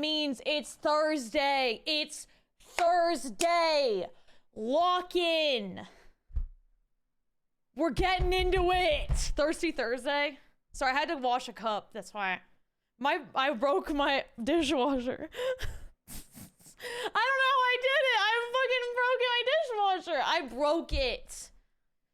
means it's Thursday. It's Thursday. Lock in. We're getting into it. Thirsty Thursday. Sorry, I had to wash a cup. That's why I broke my dishwasher. I don't know how I did it. I fucking broke my dishwasher. I broke it.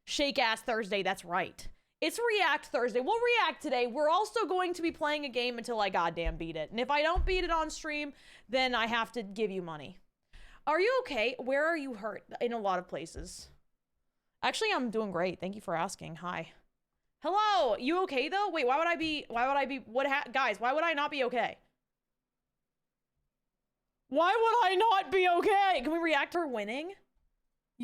Shake ass Thursday. That's right. It's React Thursday. We'll react today. We're also going to be playing a game until I goddamn beat it. And if I don't beat it on stream, then I have to give you money. Are you okay? Where are you hurt? In a lot of places. Actually, I'm doing great. Thank you for asking. Hi. Hello. You okay though? Wait, guys, why would I not be okay? Why would I not be okay? Can we react to her winning?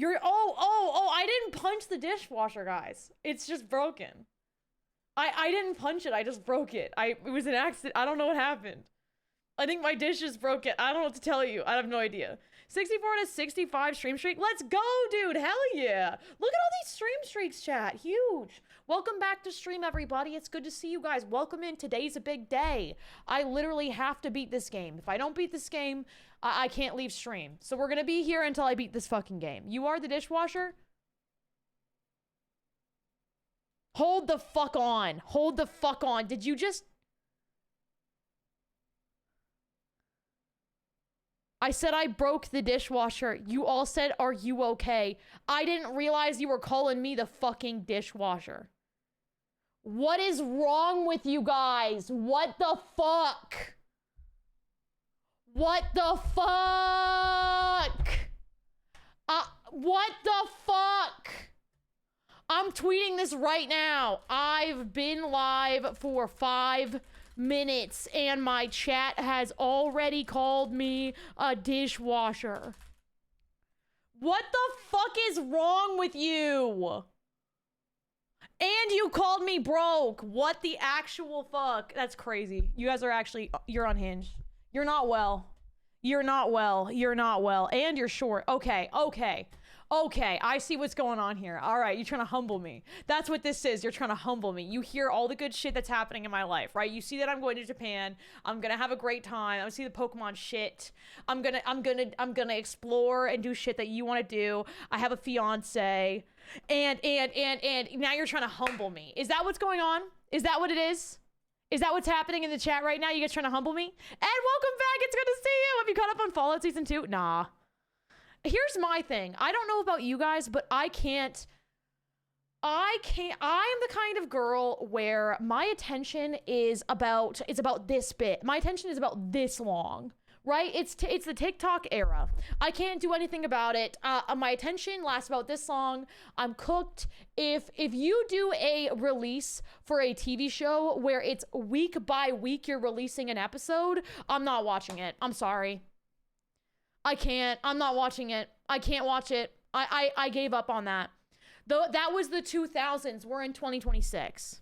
I didn't punch the dishwasher, guys. It's just broken. I didn't punch it. I just broke it. It was an accident. I don't know what happened. I think my dish just broke it. I don't know what to tell you. I have no idea. 64 to 65 stream streak. Let's go, dude. Hell yeah. Look at all these stream streaks, chat. Huge. Welcome back to stream, everybody. It's good to see you guys. Welcome in. Today's a big day. I literally have to beat this game. If I don't beat this game, I can't leave stream. So we're going to be here until I beat this fucking game. You are the dishwasher? Hold the fuck on. Hold the fuck on. Did you just... I said I broke the dishwasher. You all said, are you okay? I didn't realize you were calling me the fucking dishwasher. What is wrong with you guys? What the fuck? What the fuck? What the fuck? I'm tweeting this right now. I've been live for 5 minutes and my chat has already called me a dishwasher. What the fuck is wrong with you? And you called me broke. What the actual fuck? That's crazy. You guys are actually, you're unhinged. You're not well. You're not well. You're not well. And you're short. Okay. I see what's going on here. All right, you're trying to humble me. That's what this is. You're trying to humble me. You hear all the good shit that's happening in my life, right? You see that I'm going to Japan. I'm gonna have a great time. I'm gonna see the Pokemon shit. I'm gonna explore and do shit that you want to do. I have a fiance, and now you're trying to humble me. Is that what's going on? Is that what it is? Is that what's happening in the chat right now? You guys trying to humble me? And welcome back. It's good to see you. Have you caught up on Fallout Season 2? Nah. Here's my thing. I don't know about you guys, but I am the kind of girl where my attention is about this bit. My attention is about this long, right? It's the TikTok era. I can't do anything about it. My attention lasts about this long. I'm cooked. If you do a release for a TV show where it's week by week you're releasing an episode, I'm not watching it. I'm sorry. I can't. I'm not watching it. I can't watch it. I gave up on that. Though that was the 2000s. We're in 2026.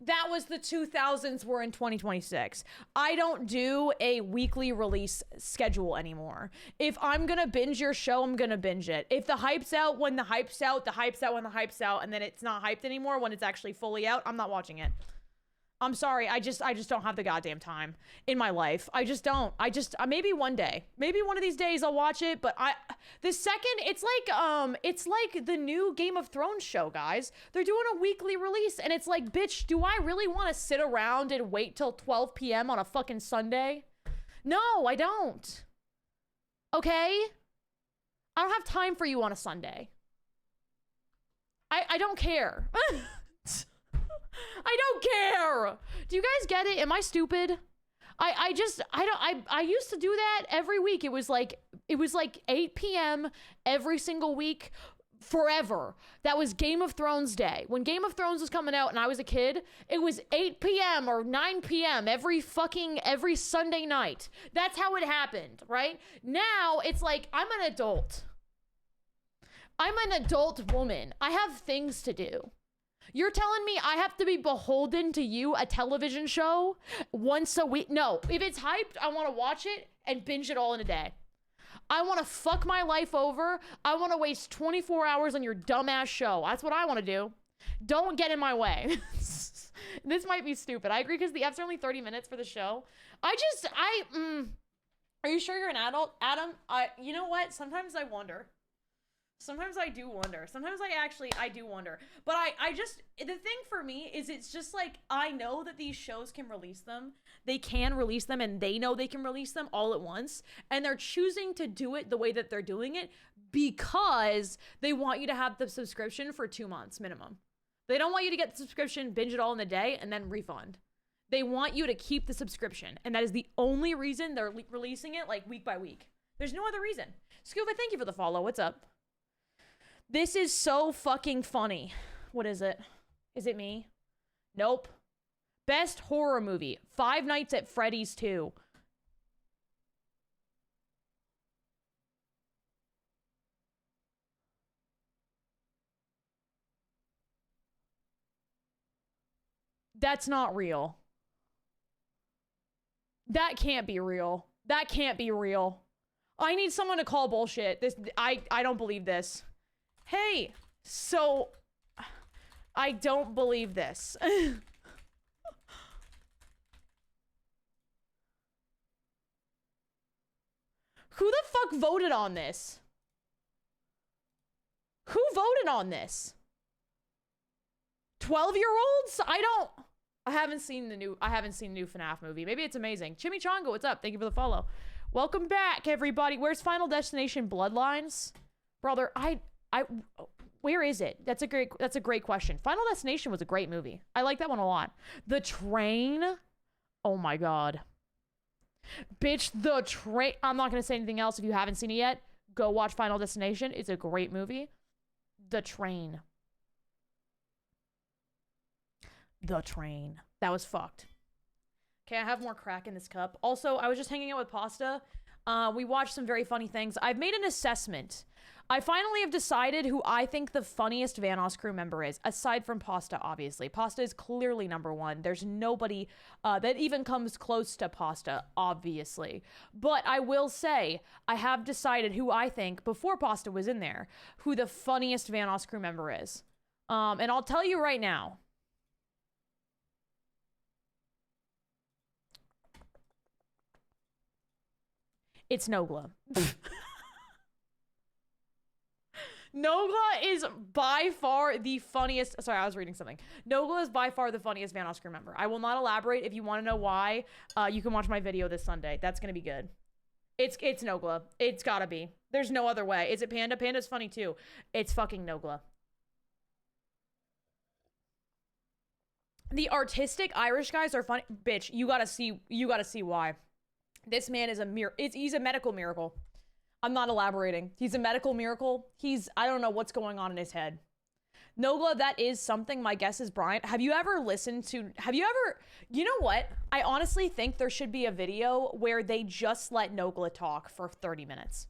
That was the 2000s. We're in 2026. I don't do a weekly release schedule anymore. If I'm going to binge your show, I'm going to binge it. If the hype's out when the hype's out, the hype's out when the hype's out, and then it's not hyped anymore when it's actually fully out, I'm not watching it. I'm sorry. I just don't have the goddamn time in my life. I just don't. Maybe one day, maybe one of these days I'll watch it. But it's like the new Game of Thrones show, guys. They're doing a weekly release and it's like, bitch, do I really want to sit around and wait till 12 p.m. on a fucking Sunday? No, I don't. Okay. I don't have time for you on a Sunday. I don't care. I don't care. Do you guys get it? Am I stupid? I used to do that every week. It was like 8 p.m. every single week forever. That was Game of Thrones day. When Game of Thrones was coming out and I was a kid, it was 8 p.m. or 9 p.m. every Sunday night. That's how it happened, right? Now it's like I'm an adult. I'm an adult woman. I have things to do. You're telling me I have to be beholden to you, a television show, once a week? No, if it's hyped, I want to watch it and binge it all in a day. I want to fuck my life over. I want to waste 24 hours on your dumbass show. That's what I want to do. Don't get in my way. This might be stupid. I agree because the F's are only 30 minutes for the show. Are you sure you're an adult, Adam? You know what? Sometimes I wonder. Sometimes I do wonder. Sometimes I do wonder. But I just, the thing for me is it's just like, I know that these shows can release them. They can release them and they know they can release them all at once. And they're choosing to do it the way that they're doing it because they want you to have the subscription for 2 months minimum. They don't want you to get the subscription, binge it all in a day, and then refund. They want you to keep the subscription. And that is the only reason they're releasing it like week by week. There's no other reason. Scuba, thank you for the follow. What's up? This is so fucking funny. What is it? Is it me? Nope. Best horror movie. Five Nights at Freddy's 2. That's not real. That can't be real. That can't be real. I need someone to call bullshit. I don't believe this. Hey, so I don't believe this. Who the fuck voted on this? Who voted on this? 12-year-olds? I haven't seen the new FNAF movie. Maybe it's amazing. Chimichanga, what's up? Thank you for the follow. Welcome back, everybody. Where's Final Destination Bloodlines? Brother, where is it? That's a great question. Final Destination was a great movie. I like that one a lot. The Train? Oh my god. Bitch, The Train. I'm not gonna say anything else if you haven't seen it yet. Go watch Final Destination. It's a great movie. The Train. The Train. That was fucked. Okay, I have more crack in this cup. Also, I was just hanging out with Pasta. We watched some very funny things. I've made an assessment. I finally have decided who I think the funniest Vanoss crew member is, aside from Pasta, obviously. Pasta is clearly number one. There's nobody that even comes close to Pasta, obviously. But I will say, I have decided who I think, before Pasta was in there, who the funniest Vanoss crew member is. And I'll tell you right now. It's Nogla. Nogla is by far the funniest. Sorry, I was reading something. Nogla is by far the funniest Vanoss crew member. I will not elaborate. If you want to know why, you can watch my video this Sunday. That's going to be good. It's Nogla. It's gotta be. There's no other way. Is it Panda? Panda's funny too. It's fucking Nogla. The artistic Irish guys are funny. Bitch, you gotta see why. This man is he's a medical miracle. I'm not elaborating. He's a medical miracle. I don't know what's going on in his head. Nogla, that is something. My guess is Brian. You know what? I honestly think there should be a video where they just let Nogla talk for 30 minutes.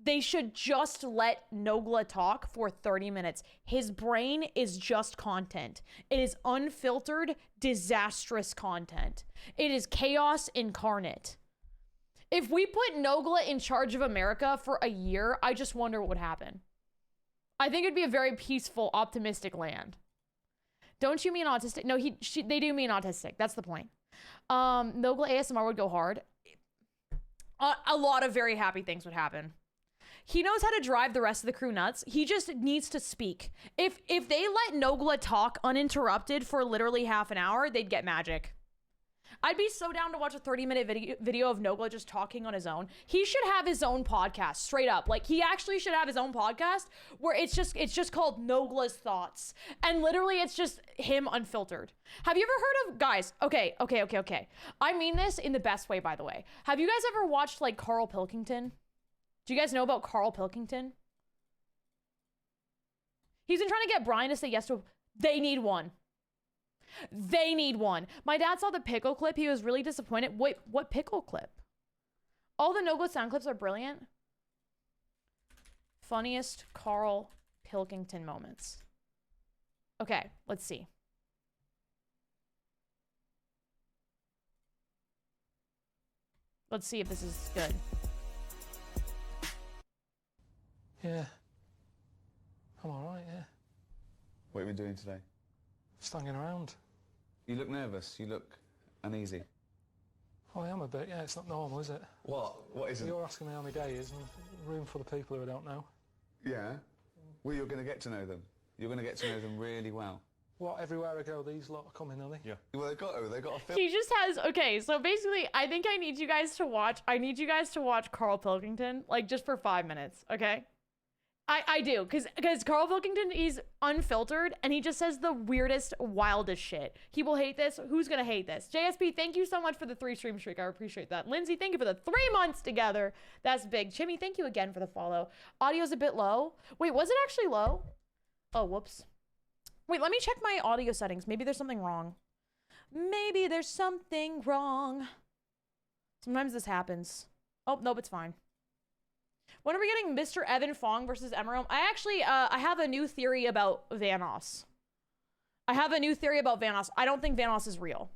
They should just let Nogla talk for 30 minutes. His brain is just content. It is unfiltered, disastrous content. It is chaos incarnate. If we put Nogla in charge of America for a year, I just wonder what would happen. I think it'd be a very peaceful, optimistic land. Don't you mean autistic? No, they do mean autistic. That's the point. Nogla ASMR would go hard. A lot of very happy things would happen. He knows how to drive the rest of the crew nuts. He just needs to speak. If they let Nogla talk uninterrupted for literally half an hour, they'd get magic. I'd be so down to watch a 30-minute video of Nogla just talking on his own. He should have his own podcast, straight up. Like, he actually should have his own podcast where it's just called Nogla's Thoughts. And literally, it's just him unfiltered. Have you ever heard of, guys, okay. I mean this in the best way, by the way. Have you guys ever watched, like, Carl Pilkington? Do you guys know about Carl Pilkington? He's been trying to get Brian to say yes to. They need one. They need one. My dad saw the pickle clip. He was really disappointed. Wait, what pickle clip? All the Nogla sound clips are brilliant. Funniest Carl Pilkington moments. Okay, let's see. Let's see if this is good. Yeah. I'm alright, yeah. What are we doing today? Just hanging around. You look nervous. You look uneasy. Oh, I am a bit, yeah, it's not normal, is it? What isn't? You're asking me how my day is, and a room full of people who I don't know. Yeah. Well, you're going to get to know them. You're going to get to know them really well. What, everywhere I go, these lot are coming, are they? Yeah. Well, they've got a film. He just has, okay, so basically, I think I need you guys to watch Carl Pilkington, like, just for 5 minutes, okay? I do, because Carl Pilkington, he's unfiltered, and he just says the weirdest, wildest shit. He will hate this. Who's gonna hate this? JSP, thank you so much for the 3 stream streak. I appreciate that. Lindsay, thank you for the 3 months together. That's big. Chimmy, thank you again for the follow. Audio's a bit low. Wait, was it actually low? Oh, whoops. Wait, let me check my audio settings. Maybe there's something wrong. Maybe there's something wrong. Sometimes this happens. Oh, nope, it's fine. When are we getting Mr. Evan Fong versus Emerome? I actually, I have a new theory about Vanoss. I don't think Vanoss is real.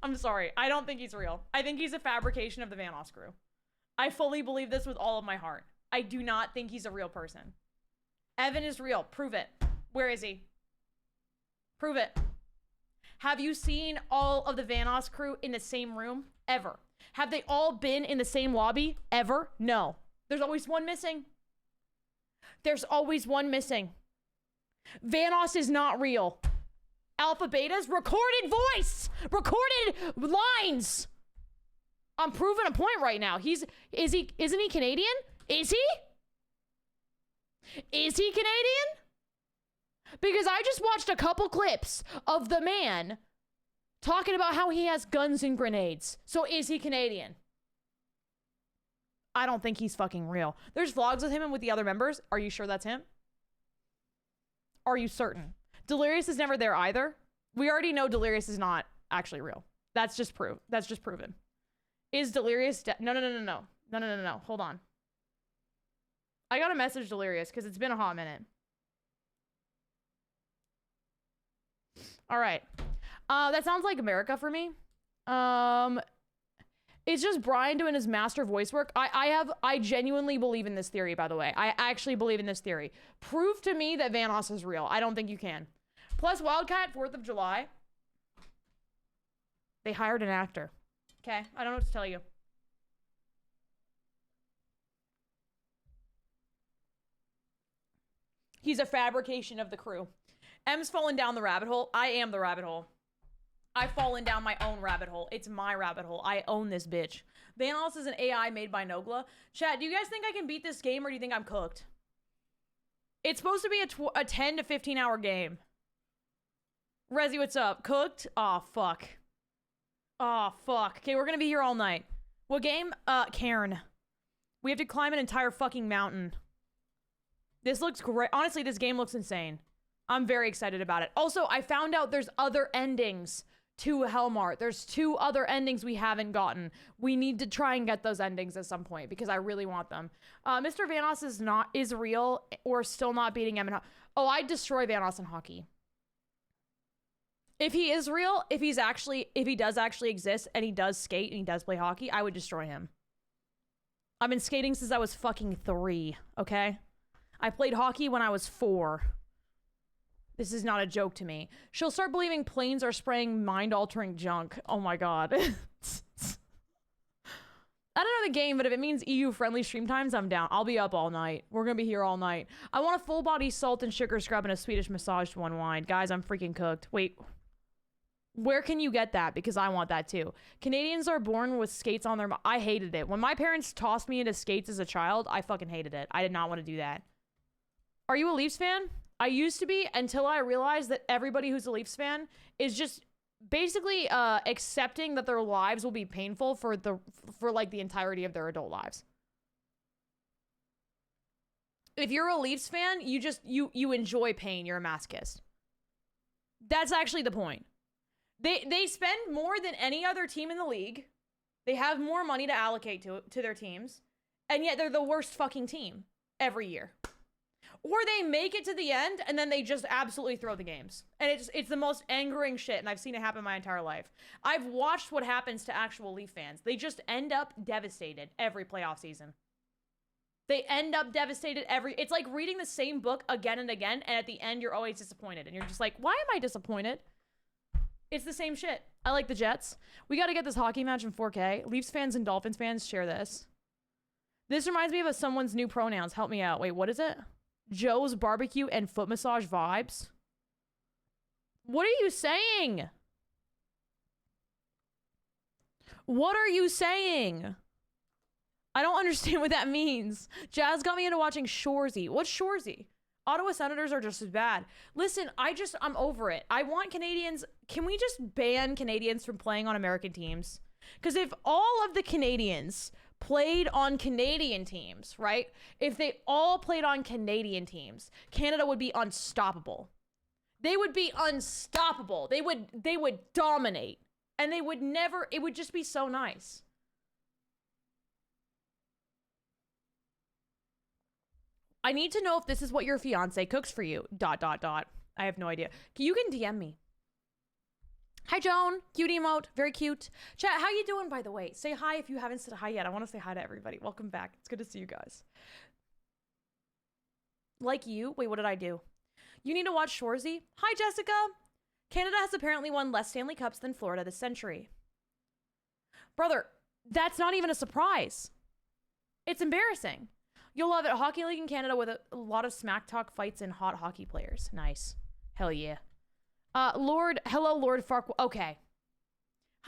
I'm sorry. I don't think he's real. I think he's a fabrication of the Vanoss crew. I fully believe this with all of my heart. I do not think he's a real person. Evan is real. Prove it. Where is he? Prove it. Have you seen all of the Vanoss crew in the same room? Ever. Have they all been in the same lobby? Ever? No. There's always one missing. There's always one missing. Vanoss is not real. Alpha Beta's recorded voice! Recorded lines! I'm proving a point right now. Isn't he Canadian? Is he? Is he Canadian? Because I just watched a couple clips of the man talking about how he has guns and grenades. So is he Canadian? I don't think he's fucking real. There's vlogs with him and with the other members. Are you sure that's him? Are you certain? Delirious is never there either. We already know Delirious is not actually real. That's just proven. Is Delirious No. Hold on. I gotta message Delirious because it's been a hot minute. All right. That sounds like America for me. It's just Brian doing his master voice work. I genuinely believe in this theory, by the way. I actually believe in this theory. Prove to me that Vanoss is real. I don't think you can. Plus Wildcat, 4th of July. They hired an actor. Okay, I don't know what to tell you. He's a fabrication of the crew. M's fallen down the rabbit hole. I am the rabbit hole. I've fallen down my own rabbit hole. It's my rabbit hole. I own this bitch. Vanoss is an AI made by Nogla. Chat, do you guys think I can beat this game or do you think I'm cooked? It's supposed to be a 10 to 15 hour game. Rezi, what's up? Cooked? Aw, fuck. Aw, fuck. Okay, we're gonna be here all night. What game? Cairn. We have to climb an entire fucking mountain. This looks great. Honestly, this game looks insane. I'm very excited about it. Also, I found out there's other endings to Hellmart. There's 2 other endings we haven't gotten. We need to try and get those endings at some point because I really want them. Mr. Vanoss is real or still not beating him in hockey. Oh, I'd destroy Vanoss in hockey. If he is real, if he does actually exist and he does skate and he does play hockey, I would destroy him. I've been skating since I was fucking 3, okay? I played hockey when I was 4. This is not a joke to me. She'll start believing planes are spraying mind-altering junk. Oh my god. I don't know the game, but if it means EU-friendly stream times, I'm down. I'll be up all night. We're gonna be here all night. I want a full-body salt and sugar scrub and a Swedish massage to unwind. Guys, I'm freaking cooked. Wait. Where can you get that? Because I want that too. Canadians are born with skates on their... I hated it. When my parents tossed me into skates as a child, I fucking hated it. I did not want to do that. Are you a Leafs fan? I used to be until I realized that everybody who's a Leafs fan is just basically accepting that their lives will be painful for like the entirety of their adult lives. If you're a Leafs fan, you enjoy pain. You're a masochist. That's actually the point. They spend more than any other team in the league. They have more money to allocate to their teams, and yet they're the worst fucking team every year. Or they make it to the end and then they just absolutely throw the games. And it's the most angering shit, and I've seen it happen my entire life. I've watched what happens to actual Leaf fans. They just end up devastated every playoff season. They end up devastated it's like reading the same book again and again, and at the end you're always disappointed. And you're just like, why am I disappointed? It's the same shit. I like the Jets. We got to get this hockey match in 4K. Leafs fans and Dolphins fans share this. This reminds me of someone's new pronouns. Help me out. Wait, what is it? Joe's barbecue and foot massage vibes. What are you saying? What are you saying? I don't understand what that means. Jazz got me into watching Shoresy. What's Shoresy? Ottawa Senators are just as bad. Listen, I'm over it. I want Canadians. Can we just ban Canadians from playing on American teams? Because if all of the Canadians played on Canadian teams, right? If they all played on Canadian teams, Canada would be unstoppable. They would be unstoppable. They would dominate. And they would never, it would just be so nice. I need to know if this is what your fiance cooks for you. ... I have no idea. You can DM me. Hi, Joan. Cute emote. Very cute. Chat, how you doing, by the way? Say hi if you haven't said hi yet. I want to say hi to everybody. Welcome back. It's good to see you guys. Like you. Wait, what did I do? You need to watch Shoresy. Hi, Jessica. Canada has apparently won less Stanley Cups than Florida this century. Brother, that's not even a surprise. It's embarrassing. You'll love it. Hockey League in Canada with a lot of smack talk fights and hot hockey players. Nice. Hell yeah. Hello, Lord Farquaad. Okay.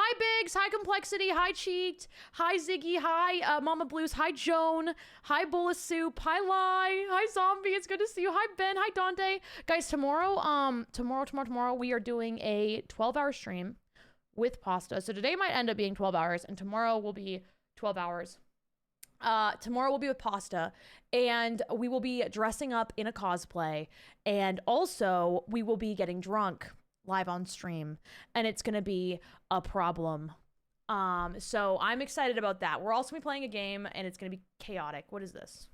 Hi, Biggs. Hi, Complexity. Hi, Cheeked. Hi, Ziggy. Hi, Mama Blues. Hi, Joan. Hi, Bowl of Soup. Hi, Lai. Hi, Zombie. It's good to see you. Hi, Ben. Hi, Dante. Guys, tomorrow, we are doing a 12-hour stream with pasta. So today might end up being 12 hours, and tomorrow will be 12 hours. Tomorrow will be with pasta, and we will be dressing up in a cosplay, and also we will be getting drunk live on stream, and it's gonna be a problem. So I'm excited about that. We're also gonna be playing a game, and it's gonna be chaotic. What is this?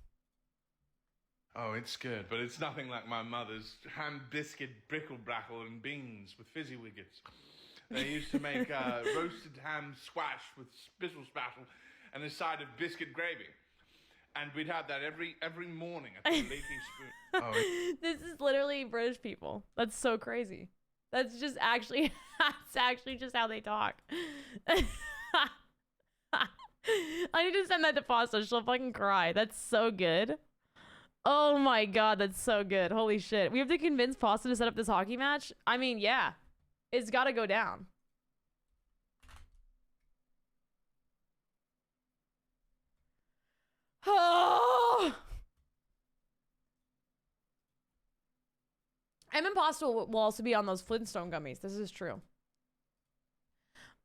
Oh, it's good, but it's nothing like my mother's ham biscuit brickle-brackle and beans with fizzy wiggets. They used to make roasted ham squash with spittle spattle and a side of biscuit gravy. And we'd have that every morning at the Leaky Spoon. Oh, this is literally British people. That's so crazy. That's actually just how they talk. I need to send that to Pasta. She'll fucking cry. That's so good. Oh my god, that's so good. Holy shit. We have to convince Pasta to set up this hockey match? I mean, yeah. It's gotta go down. Oh! Em and Pasta will also be on those Flintstone gummies. This is true.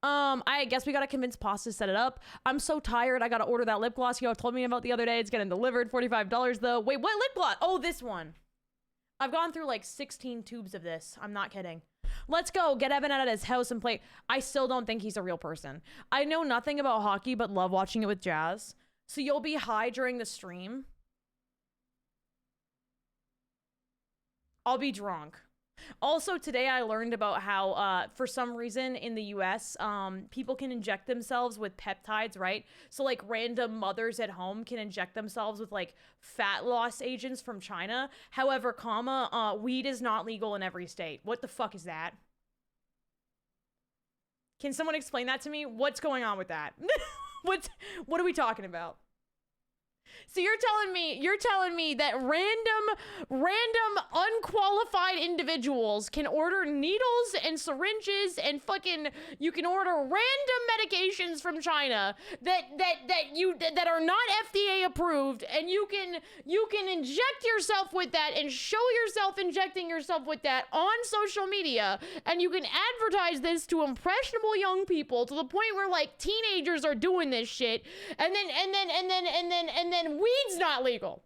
I guess we gotta convince Pasta to set it up. I'm so tired. I gotta order that lip gloss you told me about the other day. It's getting delivered. $45 though. Wait, what lip gloss? Oh, this one. I've gone through like 16 tubes of this. I'm not kidding. Let's go. Get Evan out of his house and play. I still don't think he's a real person. I know nothing about hockey, but love watching it with Jazz. So you'll be high during the stream. I'll be drunk. Also, today I learned about how, for some reason in the US, people can inject themselves with peptides, right? So, like, random mothers at home can inject themselves with, like, fat loss agents from China. However, weed is not legal in every state. What the fuck is that? Can someone explain that to me? What's going on with that? What are we talking about? So you're telling me that random unqualified individuals can order needles and syringes and fucking, you can order random medications from China that are not FDA approved, and you can inject yourself with that and show yourself injecting yourself with that on social media, and you can advertise this to impressionable young people to the point where like teenagers are doing this shit, and then weed's not legal.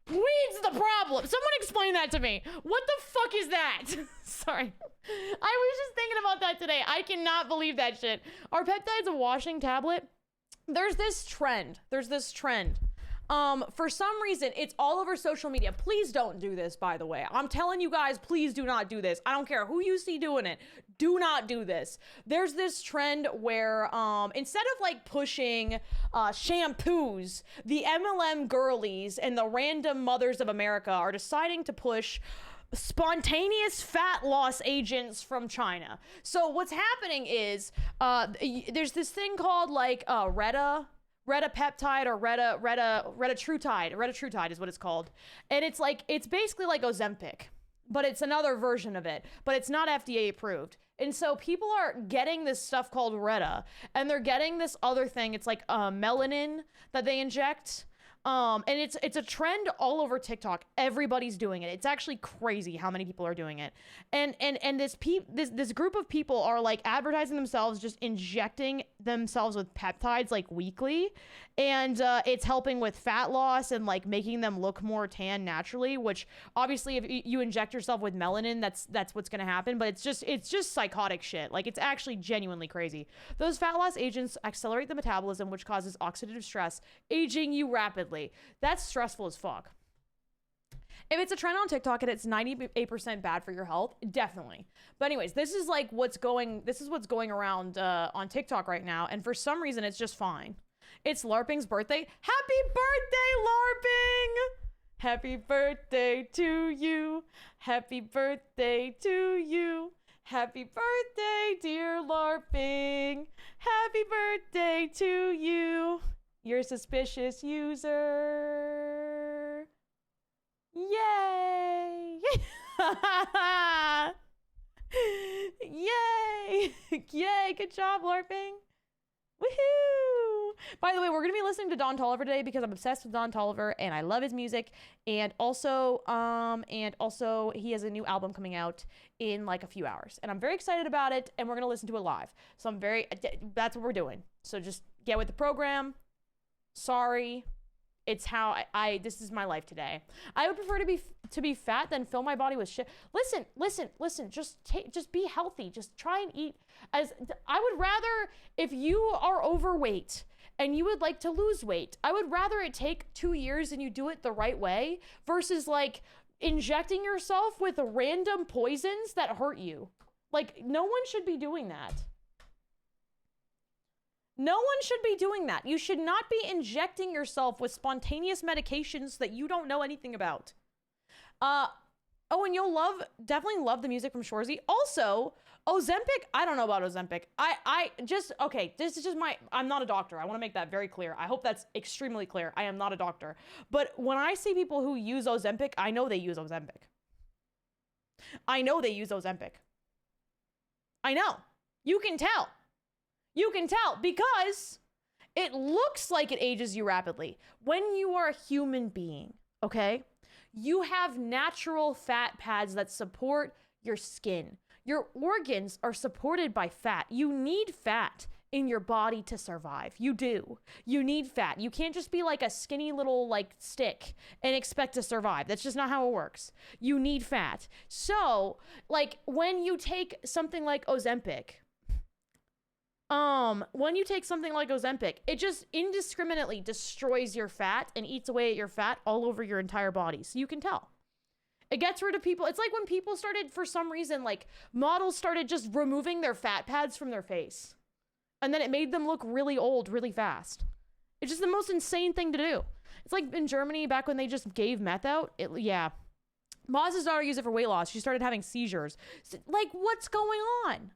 Weed's the problem. Someone explain that to me. What the fuck is that? Sorry. I was just thinking about that today. I cannot believe that shit. Are peptides a washing tablet? There's this trend. For some reason, it's all over social media. Please don't do this, by the way. I'm telling you guys, please do not do this. I don't care who you see doing it. Do not do this. There's this trend where instead of like pushing shampoos, the MLM girlies and the random mothers of America are deciding to push spontaneous fat loss agents from China. So what's happening is there's this thing called like retatrutide or retatrutide is what it's called. And it's basically like Ozempic, but it's another version of it, but it's not FDA approved. And so people are getting this stuff called Reta, and they're getting this other thing. It's like melanin that they inject. And it's a trend all over TikTok. Everybody's doing it. It's actually crazy how many people are doing it. And this group of people are like advertising themselves, just injecting themselves with peptides like weekly. And it's helping with fat loss and like making them look more tan naturally, which obviously if you inject yourself with melanin, that's what's going to happen. But it's just psychotic shit. Like it's actually genuinely crazy. Those fat loss agents accelerate the metabolism, which causes oxidative stress, aging you rapidly. That's stressful as fuck. If it's a trend on TikTok and it's 98% bad for your health, definitely. But anyways, this is what's going around on TikTok right now. And for some reason, it's just fine. It's LARPing's birthday. Happy birthday, LARPing! Happy birthday to you. Happy birthday to you. Happy birthday, dear LARPing. Happy birthday to you. You're a suspicious user. Yay! Yay! Yay! Good job, LARPing. Woohoo! By the way, we're gonna be listening to Don Toliver today because I'm obsessed with Don Toliver and I love his music. And also he has a new album coming out in like a few hours, and I'm very excited about it. And we're gonna listen to it live. So that's what we're doing. So just get with the program. Sorry. It's how this is my life today. I would prefer to be fat than fill my body with shit. Listen. Just be healthy. Just try and eat. I would rather, if you are overweight and you would like to lose weight, I would rather it take 2 years and you do it the right way versus like injecting yourself with random poisons that hurt you. Like no one should be doing that. No one should be doing that. You should not be injecting yourself with spontaneous medications that you don't know anything about. Oh, and you'll definitely love the music from Shorzy. Also, Ozempic, I don't know about Ozempic. This is just I'm not a doctor. I want to make that very clear. I hope that's extremely clear. I am not a doctor. But when I see people who use Ozempic, I know they use Ozempic. I know they use Ozempic. I know. You can tell. You can tell because it looks like it ages you rapidly. When you are a human being, okay, you have natural fat pads that support your skin. Your organs are supported by fat. You need fat in your body to survive. You do. You need fat. You can't just be like a skinny little like stick and expect to survive. That's just not how it works. You need fat. So, like when you take something like Ozempic, it just indiscriminately destroys your fat and eats away at your fat all over your entire body. So you can tell. It gets rid of people. It's like when people started, for some reason, like models started just removing their fat pads from their face. And then it made them look really old really fast. It's just the most insane thing to do. It's like in Germany back when they just gave meth out. Yeah. Maz's daughter used it for weight loss. She started having seizures. Like, what's going on?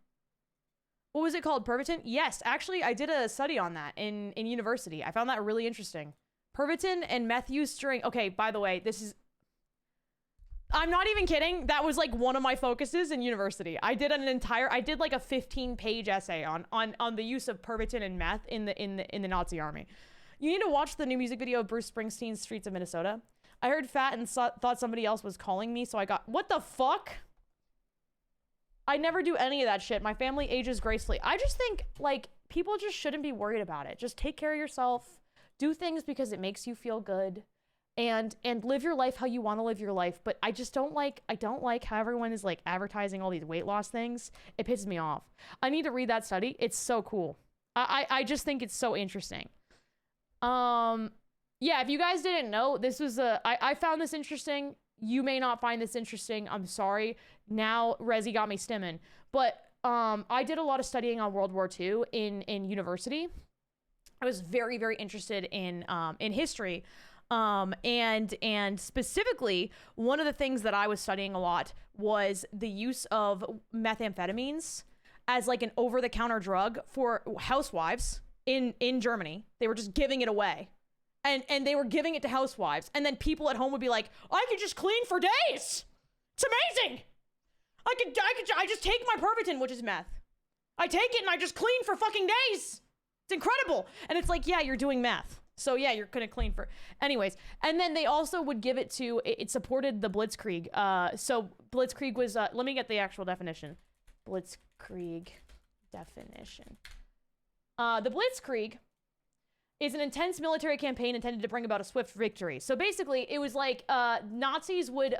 What was it called? Pervitin? Yes, actually, I did a study on that in university. I found that really interesting. Pervitin and meth use during... Okay, by the way, this is... I'm not even kidding. That was like one of my focuses in university. I did like a 15-page essay on the use of Pervitin and meth in the Nazi army. You need to watch the new music video of Bruce Springsteen's Streets of Minnesota. I heard fat and thought somebody else was calling me, so I got... What the fuck? I never do any of that shit. My family ages gracefully. I just think, like, people just shouldn't be worried about it. Just take care of yourself. Do things because it makes you feel good. And live your life how you want to live your life. But I don't like how everyone is, like, advertising all these weight loss things. It pisses me off. I need to read that study. It's so cool. I just think it's so interesting. Yeah, if you guys didn't know, this was I found this interesting. You may not find this interesting. I'm sorry. Now Rezi got me stimming. But I did a lot of studying on World War II in university. I was very, very interested in history. And specifically, one of the things that I was studying a lot was the use of methamphetamines as like an over-the-counter drug for housewives in Germany. They were just giving it away. And they were giving it to housewives. And then people at home would be like, I could just clean for days. It's amazing. I just take my Pervitin, which is meth. I take it and I just clean for fucking days. It's incredible. And it's like, yeah, you're doing meth. So yeah, you're gonna clean for, anyways. And then they also would give it to, it supported the Blitzkrieg. So Blitzkrieg was, let me get the actual definition. Blitzkrieg definition. The Blitzkrieg is an intense military campaign intended to bring about a swift victory. So basically, it was like Nazis would,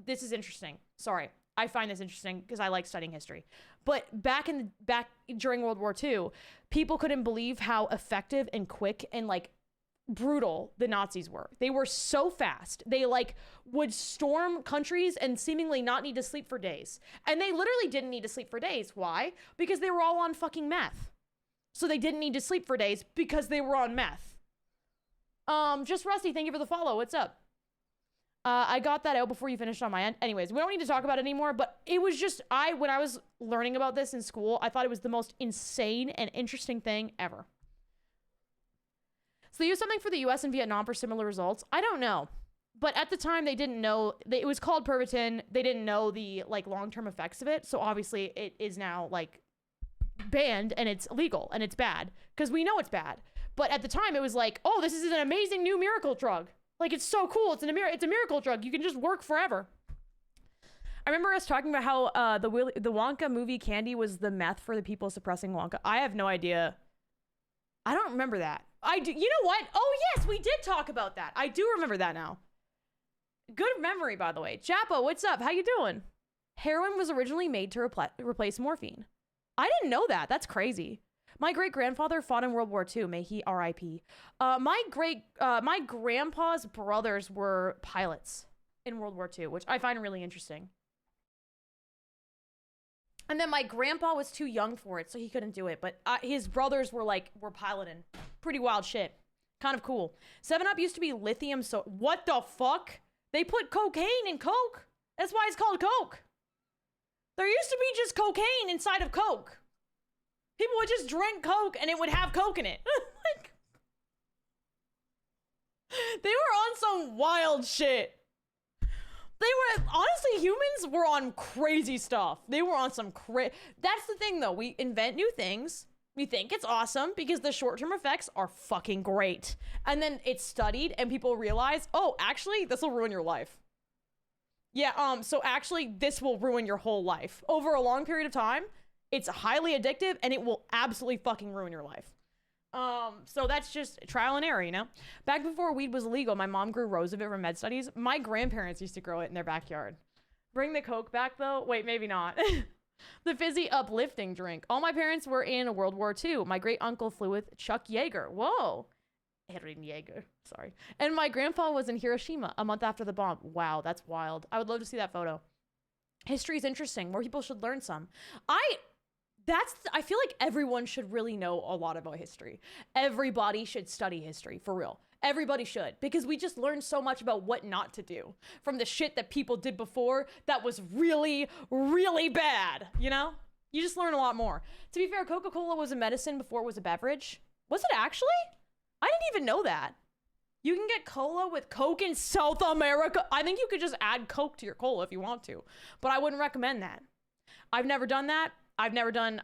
this is interesting. Sorry, I find this interesting because I like studying history. But back during World War II, people couldn't believe how effective and quick and like brutal the Nazis were. They were so fast. They like would storm countries and seemingly not need to sleep for days. And they literally didn't need to sleep for days. Why? Because they were all on fucking meth. So they didn't need to sleep for days because they were on meth. Just Rusty, thank you for the follow. What's up? I got that out before you finished on my end. Anyways, we don't need to talk about it anymore, but it was just, when I was learning about this in school, I thought it was the most insane and interesting thing ever. So they used something for the US and Vietnam for similar results. I don't know. But at the time, they didn't know, it was called Pervitin. They didn't know the like long-term effects of it. So obviously it is now like banned and it's illegal and it's bad because we know it's bad. But at the time it was like, oh, this is an amazing new miracle drug. Like, it's so cool. It's a miracle drug. You can just work forever. I remember us talking about how the Wonka movie candy was the meth for the people suppressing Wonka. I have no idea. I don't remember that. I do. You know what? Oh, yes, we did talk about that. I do remember that now. Good memory, by the way. Chapo, what's up? How you doing? Heroin was originally made to replace morphine. I didn't know that. That's crazy. My great-grandfather fought in World War II. May he R.I.P. My grandpa's brothers were pilots in World War II, which I find really interesting. And then my grandpa was too young for it, so he couldn't do it. But his brothers were piloting. Pretty wild shit. Kind of cool. 7-Up used to be lithium, so what the fuck? They put cocaine in Coke. That's why it's called Coke. There used to be just cocaine inside of Coke. People would just drink Coke and it would have Coke in it. Like, they were on some wild shit. Honestly, humans were on crazy stuff. They were on some that's the thing though. We invent new things. We think it's awesome because the short-term effects are fucking great. And then it's studied and people realize, oh, actually, this will ruin your life. Yeah, so actually, this will ruin your whole life. Over a long period of time, it's highly addictive and it will absolutely fucking ruin your life. So that's just trial and error, you know? Back before weed was illegal, my mom grew rows of it for med studies. My grandparents used to grow it in their backyard. Bring the Coke back though? Wait, maybe not. The fizzy uplifting drink. All my parents were in World War II. My great uncle flew with Chuck Yeager. Whoa. Erin Yeager, sorry. And my grandpa was in Hiroshima a month after the bomb. Wow, that's wild. I would love to see that photo. History is interesting. More people should learn some. I feel like everyone should really know a lot about history. Everybody should study history, for real. Everybody should, because we just learned so much about what not to do from the shit that people did before that was really, really bad, you know? You just learn a lot more. To be fair, Coca-Cola was a medicine before it was a beverage. Was it actually? I didn't even know that. You can get cola with Coke in South America. I think you could just add Coke to your cola if you want to, but I wouldn't recommend that. I've never done that. I've never done,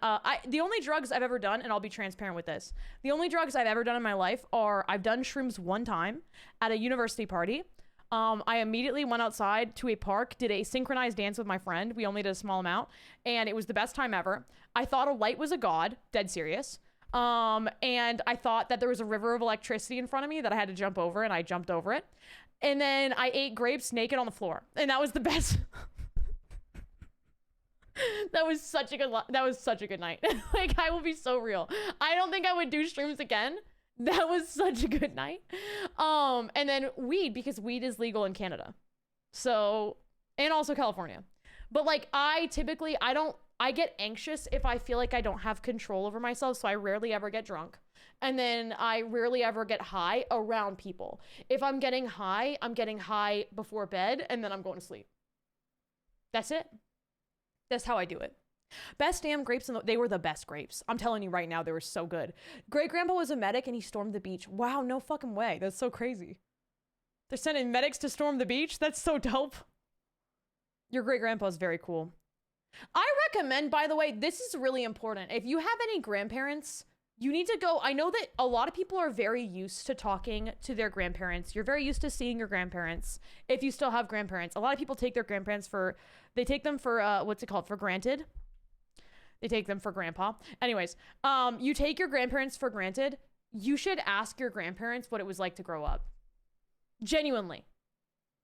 the only drugs I've ever done, and I'll be transparent with this. The only drugs I've ever done in my life are, I've done shrooms one time at a university party. I immediately went outside to a park, did a synchronized dance with my friend. We only did a small amount, and it was the best time ever. I thought a light was a god, dead serious. And I thought that there was a river of electricity in front of me that I had to jump over, and I jumped over it. And then I ate grapes naked on the floor, and that was the best. That was such a good night. Like, I will be so real. I don't think I would do shrooms again. That was such a good night. And then weed, because weed is legal in Canada. So, and also California. But like, I get anxious if I feel like I don't have control over myself. So I rarely ever get drunk. And then I rarely ever get high around people. If I'm getting high before bed, and then I'm going to sleep. That's it. That's how I do it. Best damn grapes, they were the best grapes. I'm telling you right now, they were so good. Great grandpa was a medic and he stormed the beach. Wow, no fucking way. That's so crazy. They're sending medics to storm the beach? That's so dope. Your great grandpa is very cool. I recommend, by the way, this is really important. If you have any grandparents, you need to go. I know that a lot of people are very used to talking to their grandparents. You're very used to seeing your grandparents. If you still have grandparents, a lot of people take their grandparents they take them for, what's it called? For granted. They take them for grandpa. Anyways, you take your grandparents for granted. You should ask your grandparents what it was like to grow up. Genuinely.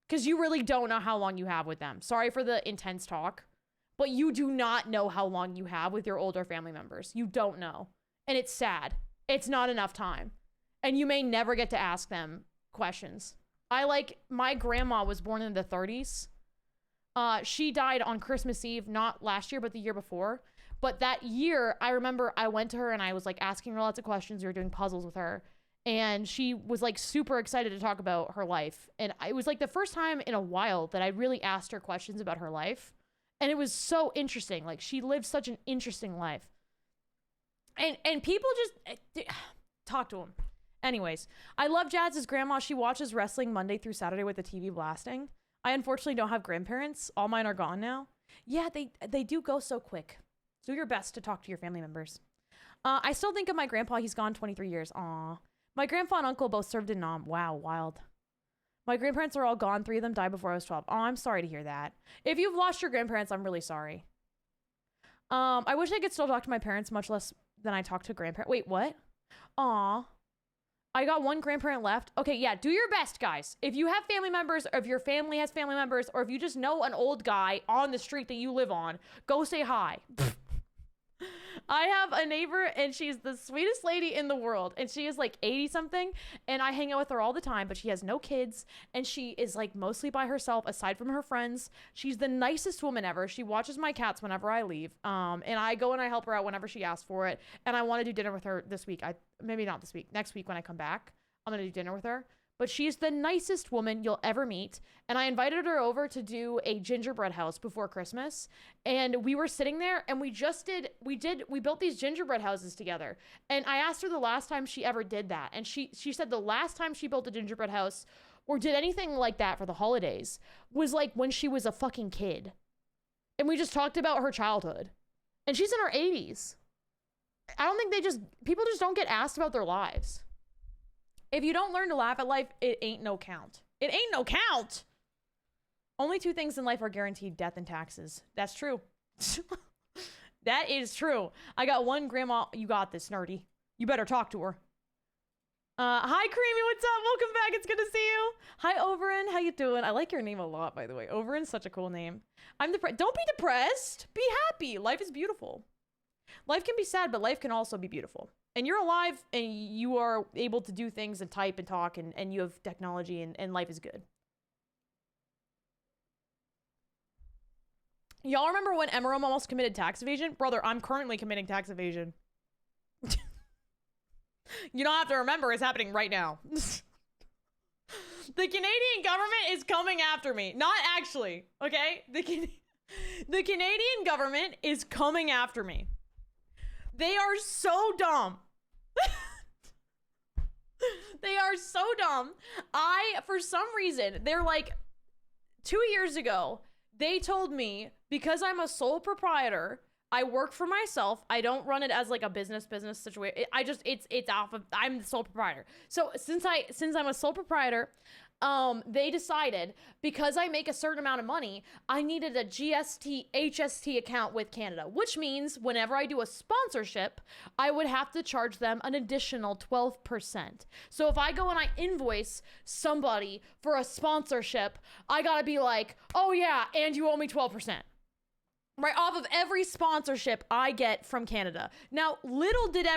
Because you really don't know how long you have with them. Sorry for the intense talk. But you do not know how long you have with your older family members. You don't know. And it's sad. It's not enough time. And you may never get to ask them questions. My grandma was born in the 30s. She died on Christmas Eve, not last year, but the year before. But that year, I remember I went to her and I was like asking her lots of questions. We were doing puzzles with her. And she was like super excited to talk about her life. And it was like the first time in a while that I really asked her questions about her life. And it was so interesting. Like, she lived such an interesting life. And people just talk to him. Anyways, I love Jazz's grandma. She watches wrestling Monday through Saturday with the TV blasting. I unfortunately don't have grandparents. All mine are gone now. Yeah, they do go so quick. Do your best to talk to your family members. I still think of my grandpa. He's gone 23 years. Aw. My grandpa and uncle both served in Nam. Wow, wild. My grandparents are all gone. 3 of them died before I was 12. Oh, I'm sorry to hear that. If you've lost your grandparents, I'm really sorry. I wish I could still talk to my parents, much less than I talk to grandparents. Wait, what? Aw. I got one grandparent left. Okay, yeah, do your best, guys. If you have family members, or if your family has family members, or if you just know an old guy on the street that you live on, go say hi. I have a neighbor and she's the sweetest lady in the world, and she is like 80 something, and I hang out with her all the time, but she has no kids and she is like mostly by herself aside from her friends. She's the nicest woman ever. She watches my cats whenever I leave, and I go and I help her out whenever she asks for it. And I want to do dinner with her this week. Maybe not this week, next week when I come back, I'm gonna do dinner with her. But she's the nicest woman you'll ever meet. And I invited her over to do a gingerbread house before Christmas. And we were sitting there and we built these gingerbread houses together. And I asked her the last time she ever did that. And she said the last time she built a gingerbread house or did anything like that for the holidays was like when she was a fucking kid. And we just talked about her childhood. And she's in her 80s. I don't think people just don't get asked about their lives. If you don't learn to laugh at life, it ain't no count. It ain't no count. Only 2 things in life are guaranteed: death and taxes. That's true. That is true. I got one grandma. You got this, nerdy. You better talk to her. Hi, Creamy. What's up? Welcome back. It's good to see you. Hi, Overin. How you doing? I like your name a lot, by the way. Overin's such a cool name. Don't be depressed. Be happy. Life is beautiful. Life can be sad, but life can also be beautiful. And you're alive and you are able to do things and type and talk and you have technology and life is good. Y'all remember when Emerome almost committed tax evasion? Brother, I'm currently committing tax evasion. You don't have to remember, it's happening right now. The Canadian government is coming after me. Not actually, okay? The Canadian government is coming after me. They are so dumb. They are so dumb. For some reason, they're like, 2 years ago, they told me because I'm a sole proprietor, I work for myself. I don't run it as like a business situation. It's off of, I'm the sole proprietor. So since I'm a sole proprietor, they decided because I make a certain amount of money, I needed a GST HST account with Canada, which means whenever I do a sponsorship, I would have to charge them an additional 12%. So if I go and I invoice somebody for a sponsorship, I gotta be like, oh yeah, and you owe me 12%. Right off of every sponsorship I get from Canada. Now, little did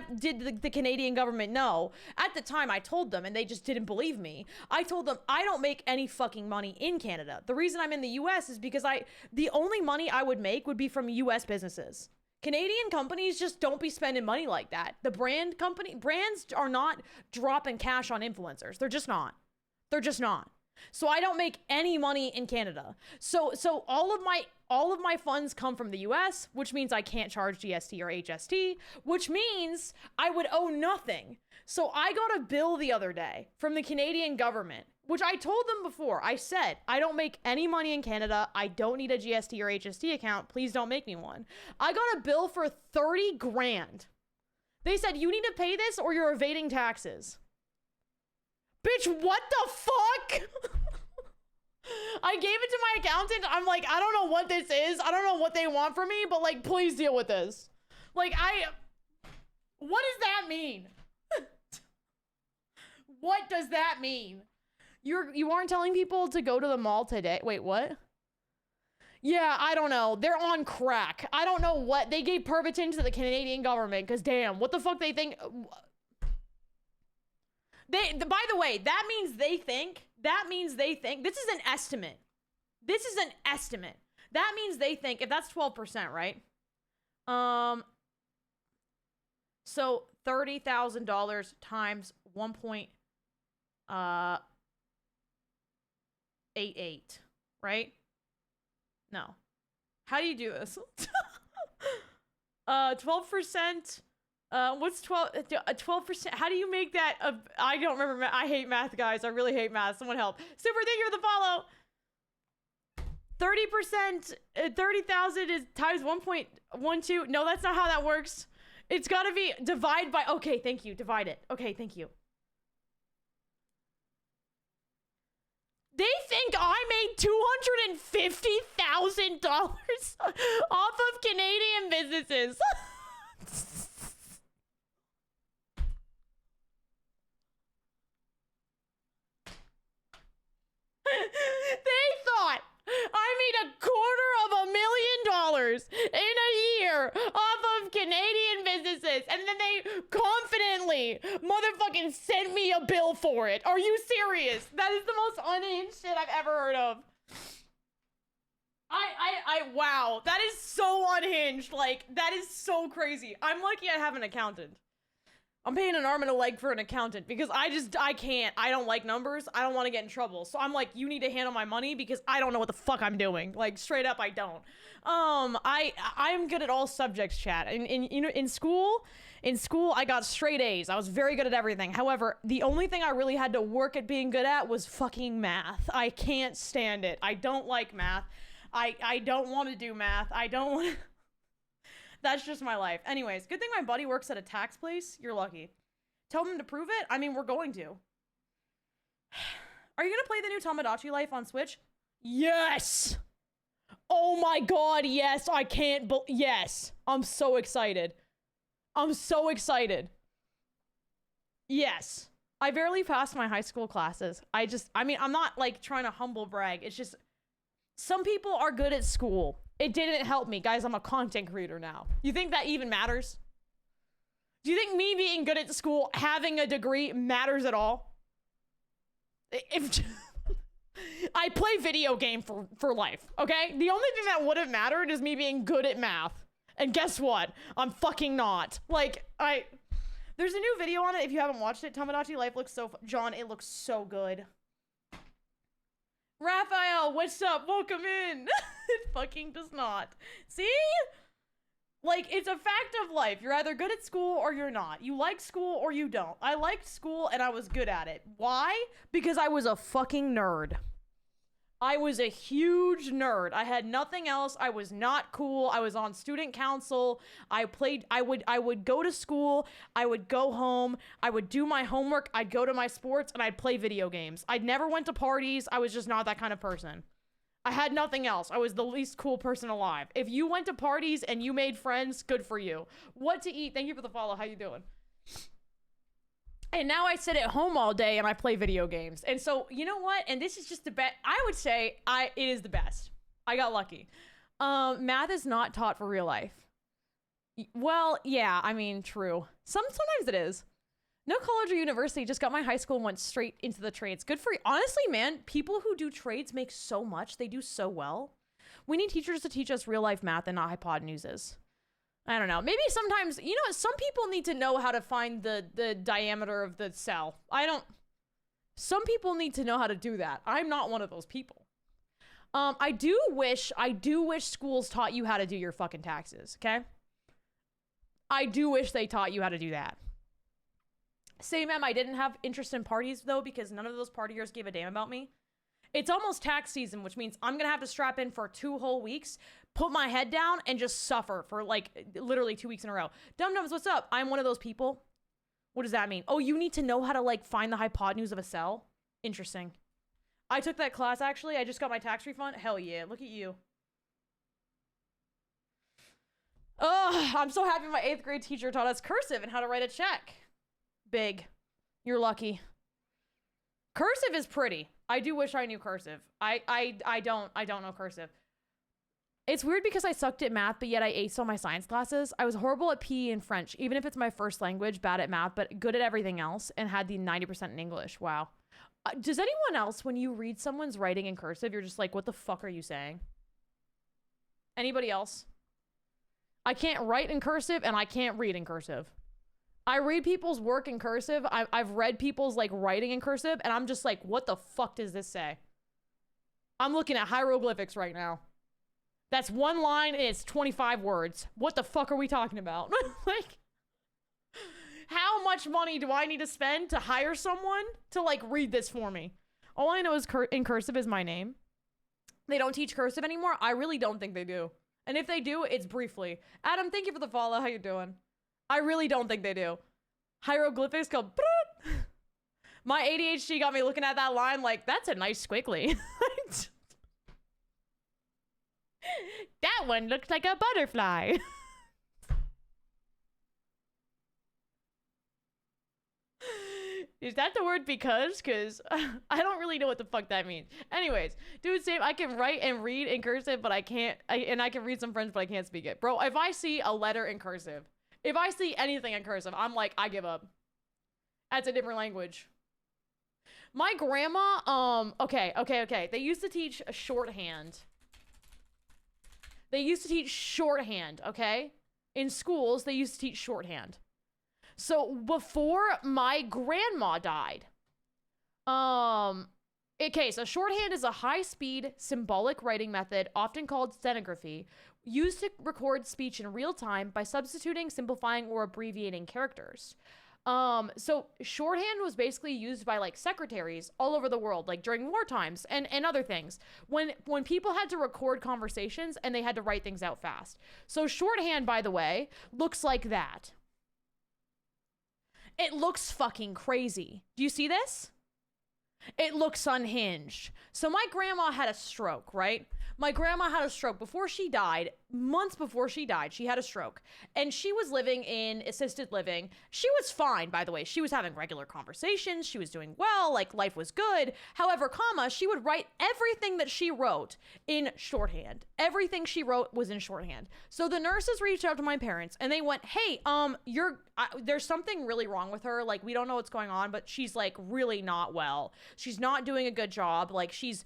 the Canadian government know. At the time, I told them, and they just didn't believe me. I told them, I don't make any fucking money in Canada. The reason I'm in the US is because the only money I would make would be from US businesses. Canadian companies just don't be spending money like that. The brands are not dropping cash on influencers. They're just not. They're just not. So I don't make any money in Canada. So all of my funds come from the US, which means I can't charge GST or HST, which means I would owe nothing. So I got a bill the other day from the Canadian government, which I told them before. I said, I don't make any money in Canada. I don't need a GST or HST account. Please don't make me one. I got a bill for 30 grand. They said, you need to pay this or you're evading taxes. Bitch, what the fuck? I gave it to my accountant. I'm like, I don't know what this is. I don't know what they want from me, but like, please deal with this. Like, what does that mean? What does that mean? You aren't telling people to go to the mall today? Wait, what? Yeah, I don't know. They're on crack. I don't know what. They gave Pervitin to the Canadian government because damn, what the fuck they think? By the way, that means they think. This is an estimate. This is an estimate. That means they think, if that's 12%, right? So $30,000 times 1.88, right? No. How do you do this? 12%. What's 12%? How do you make that? I don't remember. I hate math, guys. I really hate math. Someone help. Super, thank you for the follow. 30%, 30,000 is times 1.12. No, that's not how that works. It's got to be divide by. Okay, thank you. Divide it. Okay, thank you. They think I made $250,000 off of Canadian businesses. They thought I made $250,000 in a year off of Canadian businesses, and then they confidently motherfucking sent me a bill for it. Are you serious? That is the most unhinged shit I've ever heard of. Wow, that is so unhinged. Like, that is so crazy. I'm lucky I have an accountant. I'm paying an arm and a leg for an accountant because I can't. I don't like numbers. I don't want to get in trouble. So I'm like, you need to handle my money because I don't know what the fuck I'm doing. Like, straight up, I don't. I'm good at all subjects, chat. In school, I got straight A's. I was very good at everything. However, the only thing I really had to work at being good at was fucking math. I can't stand it. I don't like math. I don't want to do math. I don't want to... That's just my life. Anyways, good thing my buddy works at a tax place. You're lucky. Tell him to prove it? I mean, we're going to. Are you going to play the new Tamagotchi Life on Switch? Yes! Oh my god, yes! I can't yes! I'm so excited. I'm so excited. Yes. I barely passed my high school classes. I mean, I'm not like trying to humble brag. It's just, some people are good at school. It didn't help me. Guys, I'm a content creator now. You think that even matters? Do you think me being good at school, having a degree, matters at all? If I play video game for life, okay? The only thing that would have mattered is me being good at math. And guess what? I'm fucking not. Like, there's a new video on it if you haven't watched it. Tamagotchi Life looks so John, it looks so good. Raphael, what's up? Welcome in. It fucking does not. See? Like, it's a fact of life. You're either good at school or you're not. You like school or you don't. I liked school and I was good at it. Why? Because I was a fucking nerd. I was a huge nerd. I had nothing else. I was not cool. I was on student council. I would go to school. I would go home. I would do my homework. I'd go to my sports and I'd play video games. I never went to parties. I was just not that kind of person. I had nothing else. I was the least cool person alive. If you went to parties and you made friends, good for you. What to eat? Thank you for the follow. How you doing? And now I sit at home all day and I play video games. And so, you know what? And this is just the best. I would say it is the best. I got lucky. Math is not taught for real life. Well, yeah, I mean, true. Sometimes it is. No college or university, just got my high school and went straight into the trades. Good for you. Honestly, man, people who do trades make so much. They do so well. We need teachers to teach us real life math and not hypotenuses. I don't know. Maybe sometimes, you know, some people need to know how to find the diameter of the cell. Some people need to know how to do that. I'm not one of those people. I do wish schools taught you how to do your fucking taxes, okay? I do wish they taught you how to do that. Same, I didn't have interest in parties, though, because none of those partiers gave a damn about me. It's almost tax season, which means I'm gonna have to strap in for 2 whole weeks, put my head down, and just suffer for, like, literally 2 weeks in a row. Dum-dums, what's up? I'm one of those people. What does that mean? Oh, you need to know how to, like, find the hypotenuse of a cell? Interesting. I took that class, actually. I just got my tax refund. Hell yeah, look at you. Oh, I'm so happy my 8th grade teacher taught us cursive and how to write a check. Big. You're lucky. Cursive is pretty. I do wish I knew cursive. I don't know cursive. It's weird because I sucked at math, but yet I aced all my science classes. I was horrible at PE and French, even if it's my first language, bad at math, but good at everything else, and had the 90% in English. Wow. Does anyone else, when you read someone's writing in cursive, you're just like, what the fuck are you saying? Anybody else? I can't write in cursive, and I can't read in cursive. I read people's work in cursive. I've read people's, like, writing in cursive, and I'm just like, what the fuck does this say? I'm looking at hieroglyphics right now. That's one line, and it's 25 words. What the fuck are we talking about? Like, how much money do I need to spend to hire someone to, like, read this for me? All I know is in cursive is my name. They don't teach cursive anymore? I really don't think they do. And if they do, it's briefly. Adam, thank you for the follow. How you doing? I really don't think they do. Hieroglyphics go... My ADHD got me looking at that line like, that's a nice squiggly. That one looks like a butterfly. Is that the word because? Because I don't really know what the fuck that means. Anyways, dude, same. I can write and read in cursive, but I can't. And I can read some French, but I can't speak it. Bro, if I see a letter in cursive, if I see anything in cursive, I'm like, I give up. That's a different language. My grandma, okay. They used to teach shorthand. Okay? In schools, they used to teach shorthand. So before my grandma died, okay, so shorthand is a high-speed symbolic writing method, often called stenography, used to record speech in real time by substituting, simplifying, or abbreviating characters. So shorthand was basically used by, like, secretaries all over the world, like during war times and other things, when people had to record conversations and they had to write things out fast. So shorthand, by the way, looks like that. It looks fucking crazy. Do you see this? It looks unhinged. So my grandma had a stroke, right? My grandma had a stroke before she died. Months before she died, she had a stroke. And she was living in assisted living. She was fine, by the way. She was having regular conversations. She was doing well. Like, life was good. However, she would write everything that she wrote in shorthand. Everything she wrote was in shorthand. So the nurses reached out to my parents and they went, hey, there's something really wrong with her. Like, we don't know what's going on, but she's, like, really not well. She's not doing a good job. Like, she's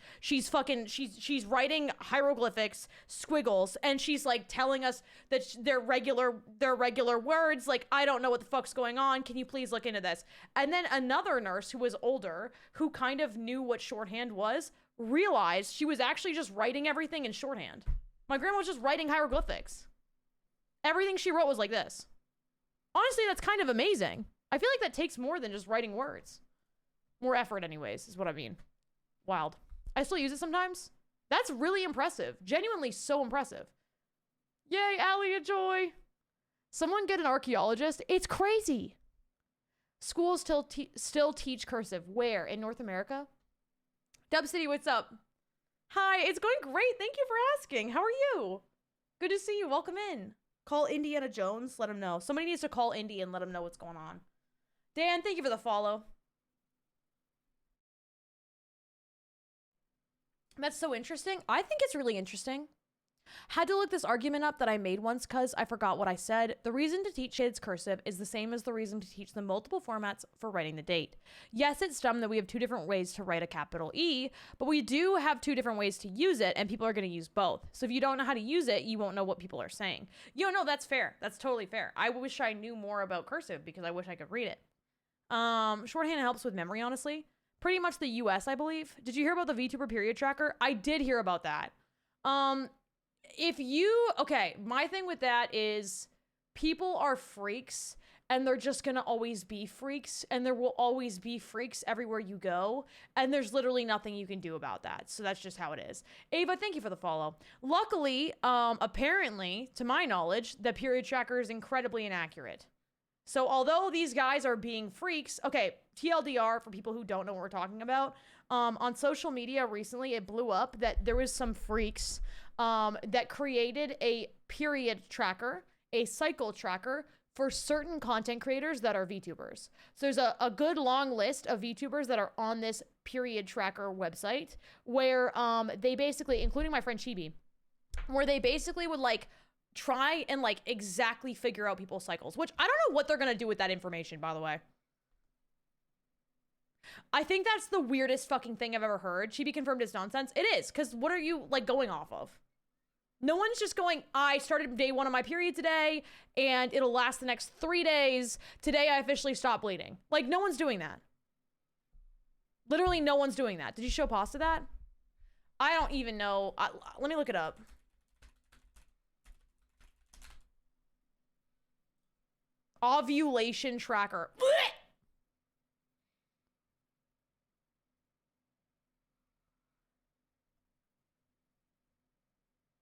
writing hieroglyphics, squiggles, and she's, like, telling us that they're regular words. Like, I don't know what the fuck's going on. Can you please look into this? And then another nurse who was older, who kind of knew what shorthand was, realized she was actually just writing everything in shorthand. My grandma was just writing hieroglyphics. Everything she wrote was like this. Honestly, that's kind of amazing. I feel like that takes more than just writing words. More effort, anyways, is what I mean. Wild. I still use it sometimes. That's really impressive. Genuinely so impressive. Yay, Allie and Joy. Someone get an archaeologist. It's crazy. Schools still teach cursive. Where? In North America? Dub City, what's up? Hi, it's going great. Thank you for asking. How are you? Good to see you. Welcome in. Call Indiana Jones. Let him know. Somebody needs to call Indy and let him know what's going on. Dan, thank you for the follow. That's so interesting. I think it's really interesting. Had to look this argument up that I made once because I forgot what I said. The reason to teach kids cursive is the same as the reason to teach them multiple formats for writing the date. Yes, it's dumb that we have 2 different ways to write a capital E, but we do have 2 different ways to use it, and people are going to use both. So if you don't know how to use it, you won't know what people are saying. No, that's fair. That's totally fair. I wish I knew more about cursive because I wish I could read it. Shorthand helps with memory, honestly. Pretty much the US, I believe. Did you hear about the VTuber period tracker? I did hear about that. Okay, my thing with that is people are freaks and they're just gonna always be freaks, and there will always be freaks everywhere you go, and there's literally nothing you can do about that. So that's just how it is. Ava, thank you for the follow. Luckily, apparently, to my knowledge, the period tracker is incredibly inaccurate. So although these guys are being freaks, okay, TLDR for people who don't know what we're talking about, on social media recently, it blew up that there was some freaks that created a period tracker, a cycle tracker for certain content creators that are VTubers. So there's a good long list of VTubers that are on this period tracker website where they basically, including my friend Chibi, where they basically would like try and like exactly figure out people's cycles, which I don't know what they're gonna do with that information, by the way. I think that's the weirdest fucking thing I've ever heard. Chibi confirmed it's nonsense. It is, because what are you like going off of? No one's just going, I started day 1 of my period today and it'll last the next 3 days. Today I officially stopped bleeding. Like, no one's doing that. Literally no one's doing that. Did you show pasta that? I don't even know. Let me look it up. Ovulation tracker.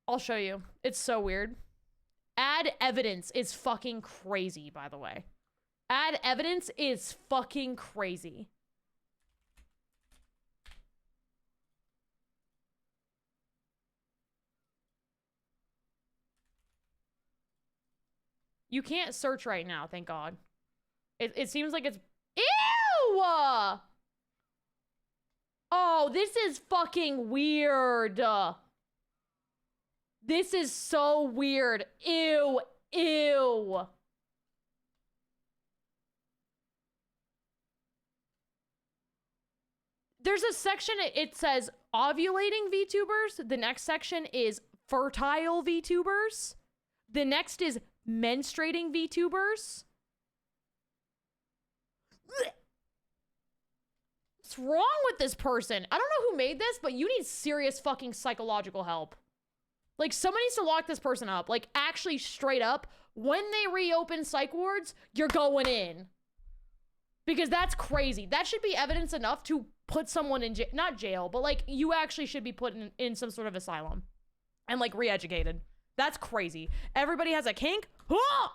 I'll show you. It's so weird. Add evidence is fucking crazy, by the way. Add evidence is fucking crazy. You can't search right now, thank God. It seems like it's... Ew! Oh, this is fucking weird. This is so weird. Ew. Ew. There's a section, it says ovulating VTubers. The next section is fertile VTubers. The next is menstruating VTubers. What's wrong with this person? I don't know who made this, but you need serious fucking psychological help. Like, someone needs to lock this person up. Like, actually, straight up, when they reopen psych wards, you're going in. Because that's crazy. That should be evidence enough to put someone in jail. Not jail, but, like, you actually should be put in some sort of asylum. And, like, re-educated. That's crazy. Everybody has a kink? Ah!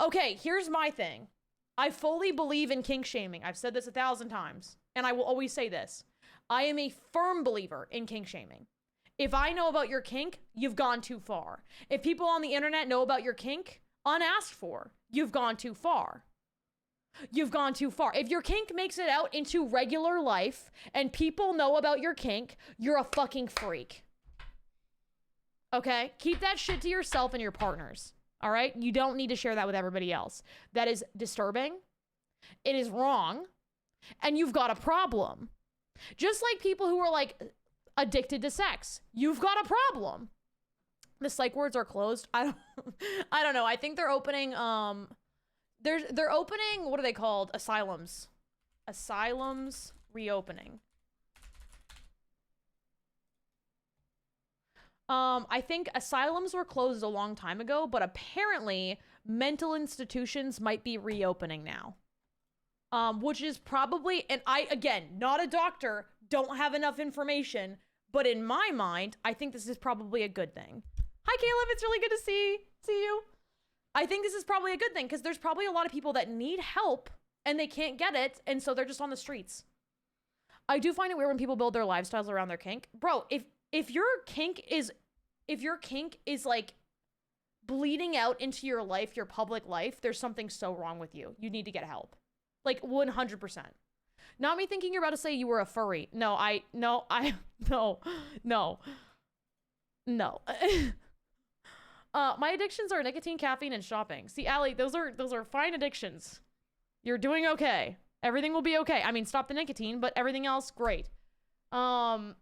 Okay, here's my thing. I fully believe in kink shaming. I've said this 1,000 times. And I will always say this. I am a firm believer in kink shaming. If I know about your kink, you've gone too far. If people on the internet know about your kink, unasked for, you've gone too far. You've gone too far. If your kink makes it out into regular life and people know about your kink, you're a fucking freak. Okay? Keep that shit to yourself and your partners. All right? You don't need to share that with everybody else. That is disturbing. It is wrong. And you've got a problem. Just like people who are like addicted to sex. You've got a problem. The psych wards are closed. I don't know. I think they're opening they're opening, what are they called? Asylums. Asylums reopening. I think asylums were closed a long time ago, but apparently mental institutions might be reopening now. Which is probably, and I, again, not a doctor, don't have enough information, but in my mind, I think this is probably a good thing. Hi, Caleb. It's really good to see you. I think this is probably a good thing because there's probably a lot of people that need help and they can't get it, and so they're just on the streets. I do find it weird when people build their lifestyles around their kink. Bro, if your kink is like bleeding out into your life, your public life, there's something so wrong with you. You need to get help. Like 100%. Not me thinking you're about to say you were a furry. No. No. My addictions are nicotine, caffeine, and shopping. See, Allie, those are fine addictions. You're doing okay. Everything will be okay. I mean, stop the nicotine, but everything else, great. And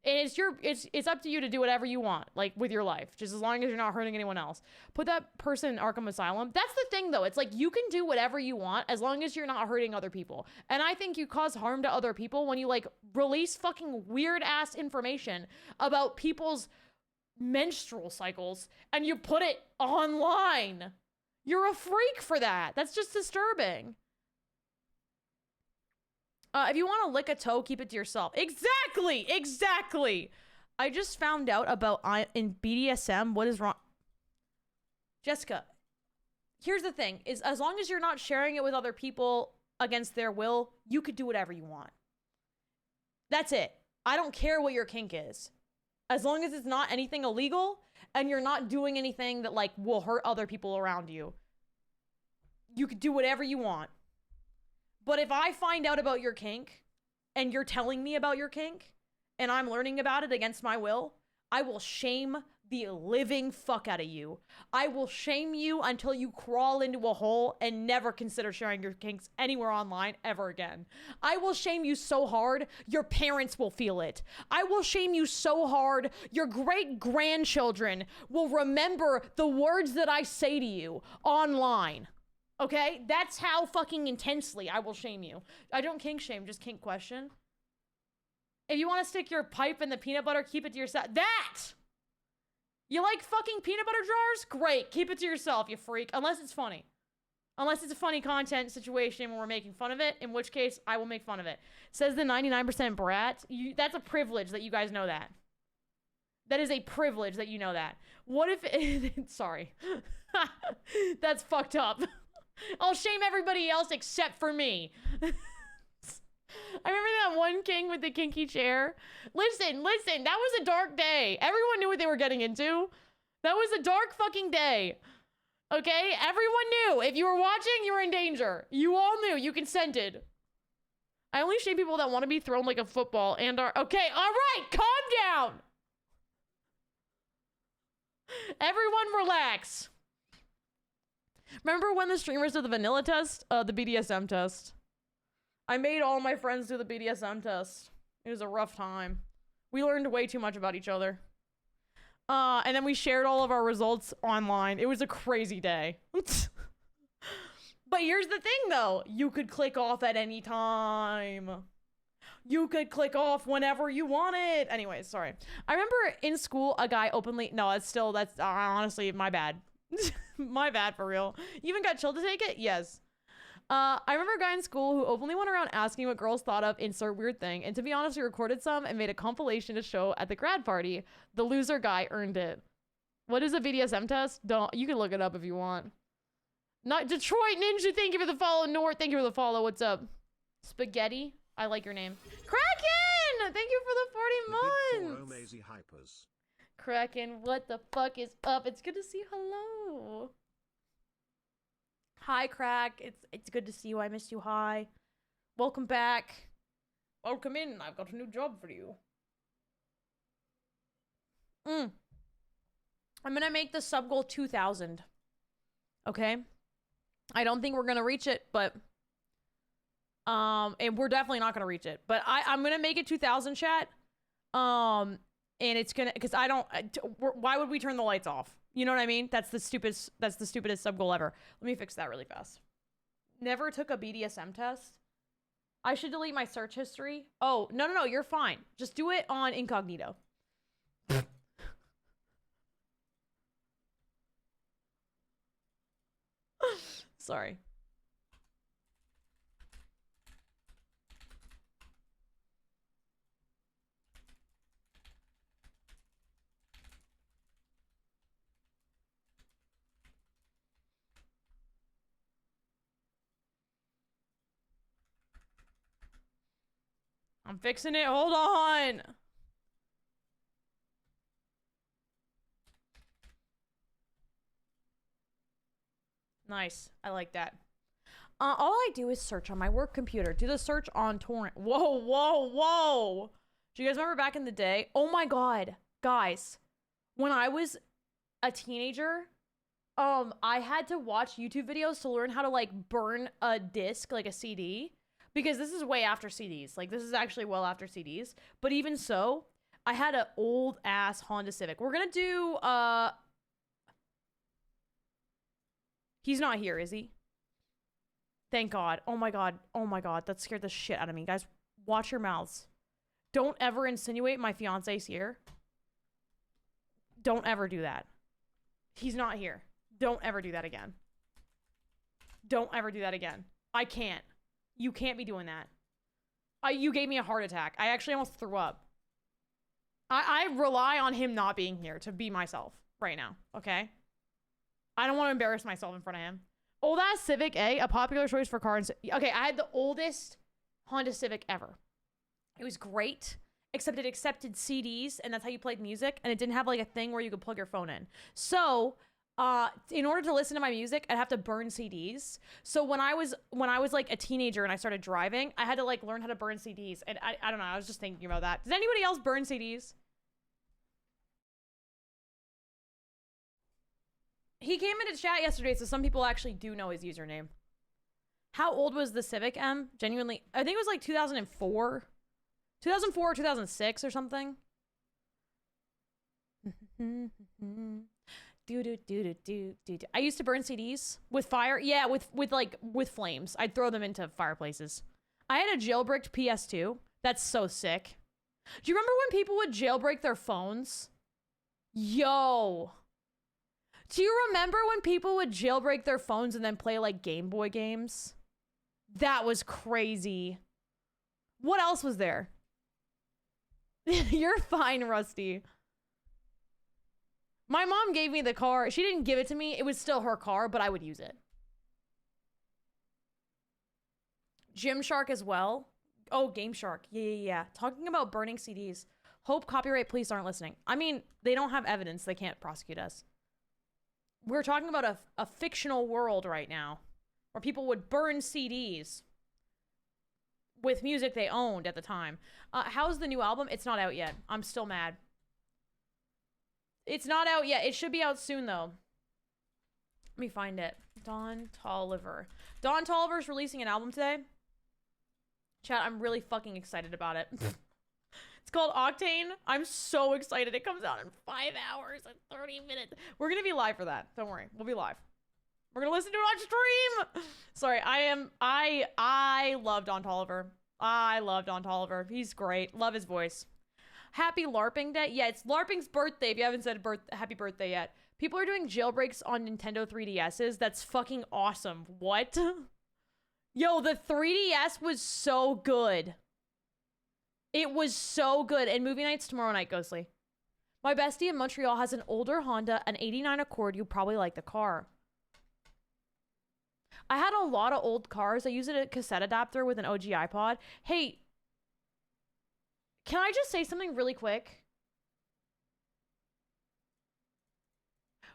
it's up to you to do whatever you want, like with your life, just as long as you're not hurting anyone else. Put that person in Arkham Asylum. That's the thing, though. It's like you can do whatever you want as long as you're not hurting other people. And I think you cause harm to other people when you like release fucking weird ass information about people's menstrual cycles and you put it online. You're a freak for that. That's just disturbing. If you want to lick a toe, keep it to yourself. Exactly. I just found out about in BDSM. What is wrong? Jessica, here's the thing, is as long as you're not sharing it with other people against their will, you could do whatever you want. That's it. I don't care what your kink is. As long as it's not anything illegal and you're not doing anything that like will hurt other people around you, you could do whatever you want. But if I find out about your kink and you're telling me about your kink and I'm learning about it against my will, I will shame the living fuck out of you. I will shame you until you crawl into a hole and never consider sharing your kinks anywhere online ever again. I will shame you so hard, your parents will feel it. I will shame you so hard, your great-grandchildren will remember the words that I say to you online. Okay? That's how fucking intensely I will shame you. I don't kink shame, just kink question. If you want to stick your pipe in the peanut butter, keep it to yourself. That! You like fucking peanut butter jars? Great. Keep it to yourself, you freak. Unless it's funny. Unless it's a funny content situation where we're making fun of it, in which case I will make fun of it. Says the 99% brat. That's a privilege that you guys know that. That is a privilege that you know that. What if... Sorry. That's fucked up. I'll shame everybody else except for me. I remember that one king with the kinky chair. Listen, that was a dark day. Everyone knew what they were getting into. That was a dark fucking day. Okay? Everyone knew. If you were watching, you were in danger. You all knew. You consented. I only shame people that want to be thrown like a football and are... Okay, alright, calm down! Everyone relax. Remember when the streamers did the vanilla test? The BDSM test. I made all my friends do the BDSM test. It was a rough time. We learned way too much about each other. And then we shared all of our results online. It was a crazy day. But here's the thing, though. You could click off at any time. You could click off whenever you wanted. Anyways, sorry. I remember in school, a guy openly... No, that's honestly my bad. My bad, for real. You even got chilled to take it? Yes. I remember a guy in school who openly went around asking what girls thought of insert weird thing. And to be honest, we recorded some and made a compilation to show at the grad party. The loser guy earned it. What is a BDSM test? You can look it up if you want. Not Detroit Ninja, thank you for the follow. Nort, thank you for the follow. What's up? Spaghetti, I like your name. Kraken, thank you for the 40 months. Kraken, what the fuck is up? It's good to see you. Hello. Hi, Crack. It's good to see you. I missed you. Hi. Welcome back. Welcome in. I've got a new job for you. I'm gonna make the sub goal 2,000. Okay? I don't think we're gonna reach it, but... and we're definitely not gonna reach it. But I'm gonna make it 2,000, chat. And it's gonna... Because I don't... Why would we turn the lights off? You know what I mean? That's the stupidest sub goal ever. Let me fix that really fast. Never took a BDSM test. I should delete my search history. Oh, no, you're fine. Just do it on incognito. Sorry. I'm fixing it. Hold on. Nice. I like that. All I do is search on my work computer. Do the search on torrent. Whoa. Do you guys remember back in the day? Oh my god. Guys. when I was a teenager, I had to watch YouTube videos to learn how to like burn a disc, like a CD, because this is way after CDs. Like this is actually well after CDs. But even so, I had an old ass Honda Civic. We're gonna do he's not here, is he? Thank God. Oh my God. Oh my God. That scared the shit out of me. Guys, watch your mouths. Don't ever insinuate my fiance's here. Don't ever do that. He's not here. Don't ever do that again. Don't ever do that again. I can't. You can't be doing that. You gave me a heart attack. I actually almost threw up. I rely on him not being here to be myself right now, okay? I don't want to embarrass myself in front of him. Old ass Civic A, a popular choice for car. Okay, I had the oldest Honda Civic ever. It was great, except it accepted CDs, and that's how you played music, and it didn't have like a thing where you could plug your phone in. So, in order to listen to my music, I'd have to burn CDs. So when I was like a teenager and I started driving, I had to like learn how to burn CDs, and I don't know. I was just thinking about that. Does anybody else burn CDs? He came into chat yesterday, so some people actually do know his username. How old was the Civic M? Genuinely, I think it was like 2004. 2004 or 2006 or something. I used to burn CDs with fire. Yeah, with flames. I'd throw them into fireplaces. I had a jailbreaked PS2. That's so sick. Do you remember when people would jailbreak their phones? Yo. Do you remember when people would jailbreak their phones and then play like Game Boy games? That was crazy. What else was there? You're fine, Rusty. My mom gave me the car. She didn't give it to me. It was still her car, but I would use it. Gymshark as well. Oh, Game Shark. Yeah. Talking about burning CDs. Hope copyright police aren't listening. I mean, they don't have evidence. They can't prosecute us. We're talking about a fictional world right now where people would burn CDs with music they owned at the time. How's the new album? It's not out yet. I'm still mad. It's not out yet. It should be out soon, though. Let me find it. Don Toliver. Don Toliver's releasing an album today. Chat, I'm really fucking excited about it. It's called Octane. I'm so excited. It comes out in 5 hours and 30 minutes. We're going to be live for that. Don't worry. We'll be live. We're going to listen to it on stream. Sorry, I love Don Toliver. I love Don Toliver. He's great. Love his voice. Happy LARPing Day. Yeah, it's LARPing's birthday if you haven't said happy birthday yet. People are doing jailbreaks on Nintendo 3DSs. That's fucking awesome. What? Yo, the 3DS was so good. It was so good. And movie night's tomorrow night, Ghostly. My bestie in Montreal has an older Honda, an 89 Accord. You probably like the car. I had a lot of old cars. I used a cassette adapter with an OG iPod. Hey, can I just say something really quick?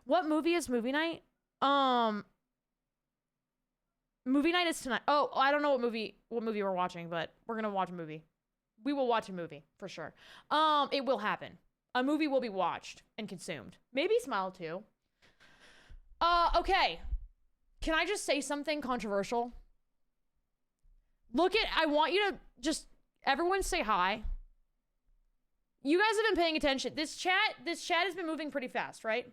What movie is movie night? Movie night is tonight. Oh, I don't know what movie we're watching, but we're gonna watch a movie. We will watch a movie for sure. It will happen. A movie will be watched and consumed. Maybe Smile too. Okay. Can I just say something controversial? I want you to just, everyone say hi. You guys have been paying attention. This chat has been moving pretty fast, right?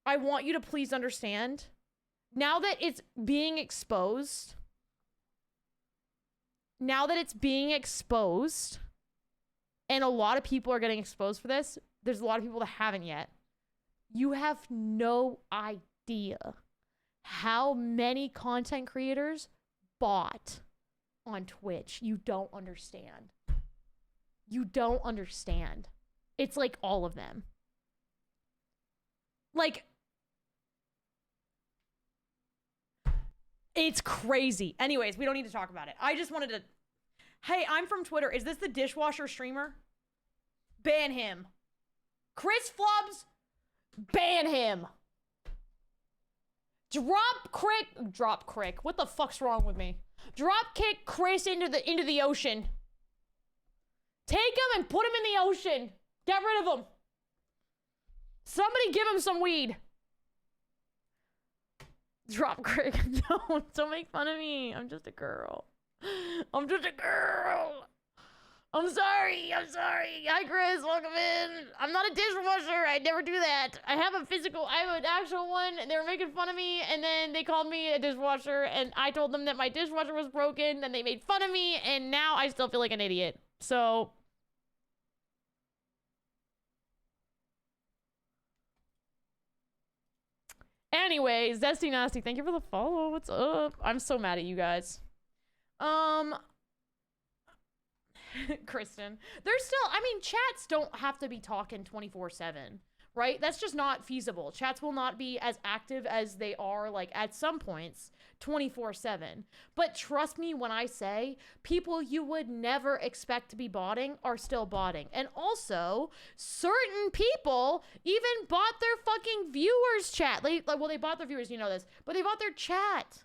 I want you to please understand. Now that it's being exposed, and a lot of people are getting exposed for this, there's a lot of people that haven't yet. You have no idea how many content creators bought on Twitch. You don't understand. You don't understand. It's like all of them. Like, it's crazy. Anyways, we don't need to talk about it. I just wanted to... Hey, I'm from Twitter. Is this the dishwasher streamer? Ban him. Chris Flubs, ban him. Drop crick. What the fuck's wrong with me? Drop kick Chris into the ocean. Take him and put him in the ocean. Get rid of him. Somebody give him some weed. Drop Craig. Don't make fun of me. I'm just a girl. I'm just a girl. I'm sorry. Hi, Chris. Welcome in. I'm not a dishwasher. I never do that. I have an actual one. They were making fun of me, and then they called me a dishwasher, and I told them that my dishwasher was broken, and they made fun of me, and now I still feel like an idiot. So... anyways, Zesty Nasty, thank you for the follow. What's up? I'm so mad at you guys. Kristen, there's still, I mean, chats don't have to be talking 24/7, right? That's just not feasible. Chats will not be as active as they are, like, at some points 24/7. But trust me when I say people you would never expect to be botting are still botting. And also, certain people even bought their fucking viewers chat. They bought their viewers, you know this, but they bought their chat.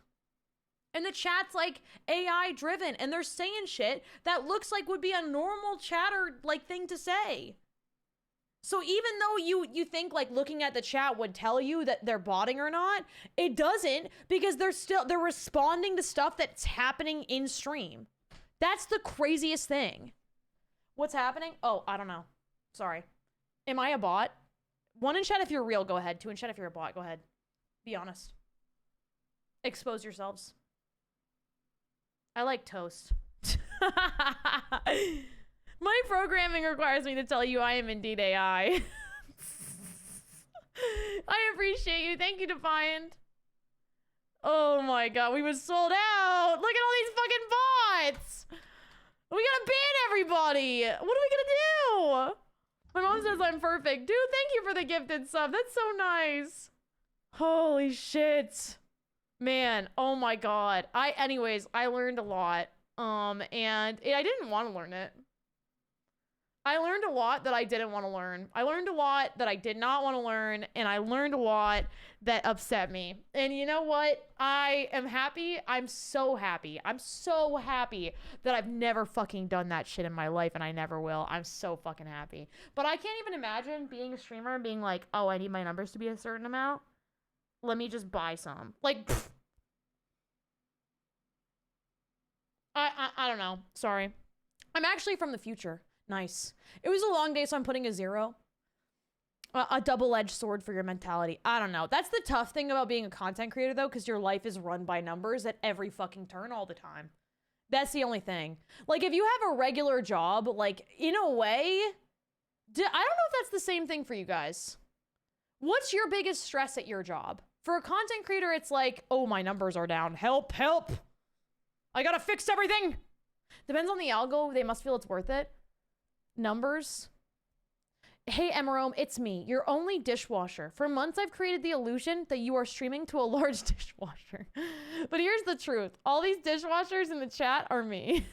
And the chat's like AI driven, and they're saying shit that looks like would be a normal chatter like thing to say. So even though you think like looking at the chat would tell you that they're botting or not, it doesn't, because they're responding to stuff that's happening in stream. That's the craziest thing. What's happening? Oh, I don't know. Sorry. Am I a bot? 1 in chat if you're real, go ahead. 2 in chat if you're a bot, go ahead. Be honest. Expose yourselves. I like toast. My programming requires me to tell you I am indeed AI. I appreciate you. Thank you, Defiant. Oh my god, we was sold out. Look at all these fucking bots. We gotta ban everybody. What are we gonna do? My mom says I'm perfect. Dude, thank you for the gifted sub. That's so nice. Holy shit. Man, oh my god. Anyways, I learned a lot. And I didn't want to learn it. I learned a lot that I didn't want to learn. I learned a lot that I did not want to learn, and I learned a lot that upset me. And you know what? I am happy. I'm so happy. I'm so happy that I've never fucking done that shit in my life, and I never will. I'm so fucking happy. But I can't even imagine being a streamer and being like, oh, I need my numbers to be a certain amount. Let me just buy some. Like, pfft. I don't know. Sorry. I'm actually from the future. Nice. It was a long day, so I'm putting a 0. A double-edged sword for your mentality. I don't know. That's the tough thing about being a content creator, though, because your life is run by numbers at every fucking turn all the time. That's the only thing. Like, if you have a regular job, like, in a way, I don't know if that's the same thing for you guys. What's your biggest stress at your job? For a content creator, it's like, oh, my numbers are down. Help, help. I gotta fix everything. Depends on the algo. They must feel it's worth it. Numbers. Hey, Emerome, it's me, your only dishwasher. For months, I've created the illusion that you are streaming to a large dishwasher. But here's the truth. All these dishwashers in the chat are me.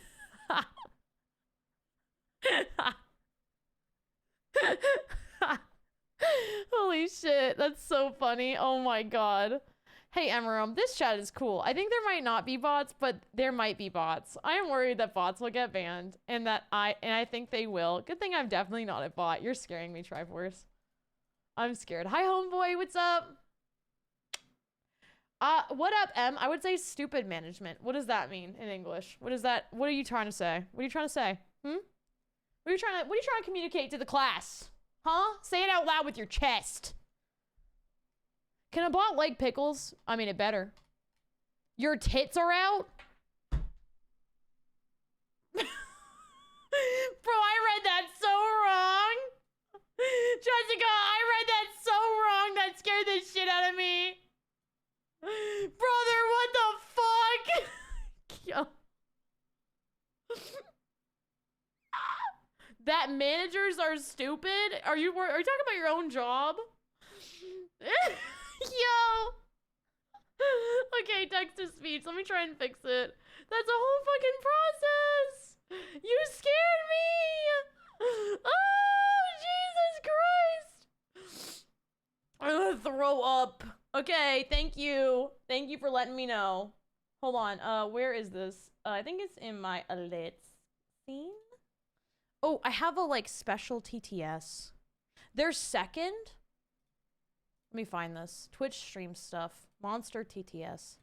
Holy shit, that's so funny. Oh my god. Hey, Emerome, this chat is cool. I think there might not be bots, but there might be bots. I am worried that bots will get banned, and I think they will. Good thing I'm definitely not a bot. You're scaring me, Triforce. I'm scared. Hi, homeboy. What's up? What up, Em? I would say stupid management. What does that mean in English? What is that? What are you trying to say? What are you trying to say? What are you trying to communicate to the class? Huh? Say it out loud with your chest. Can a bot like pickles? I mean, it better. Your tits are out? Bro, I read that so wrong. Jessica, I read that so wrong. That scared the shit out of me. Brother, what the fuck? That managers are stupid? Are you talking about your own job? Yo. Okay, text to speech. Let me try and fix it. That's a whole fucking process. You scared me. Oh, Jesus Christ. I'm gonna throw up. Okay, thank you. Thank you for letting me know. Hold on. Where is this? I think it's in my alerts scene. Oh, I have a like special TTS. Their second. Let me find this. Twitch stream stuff. Monster TTS.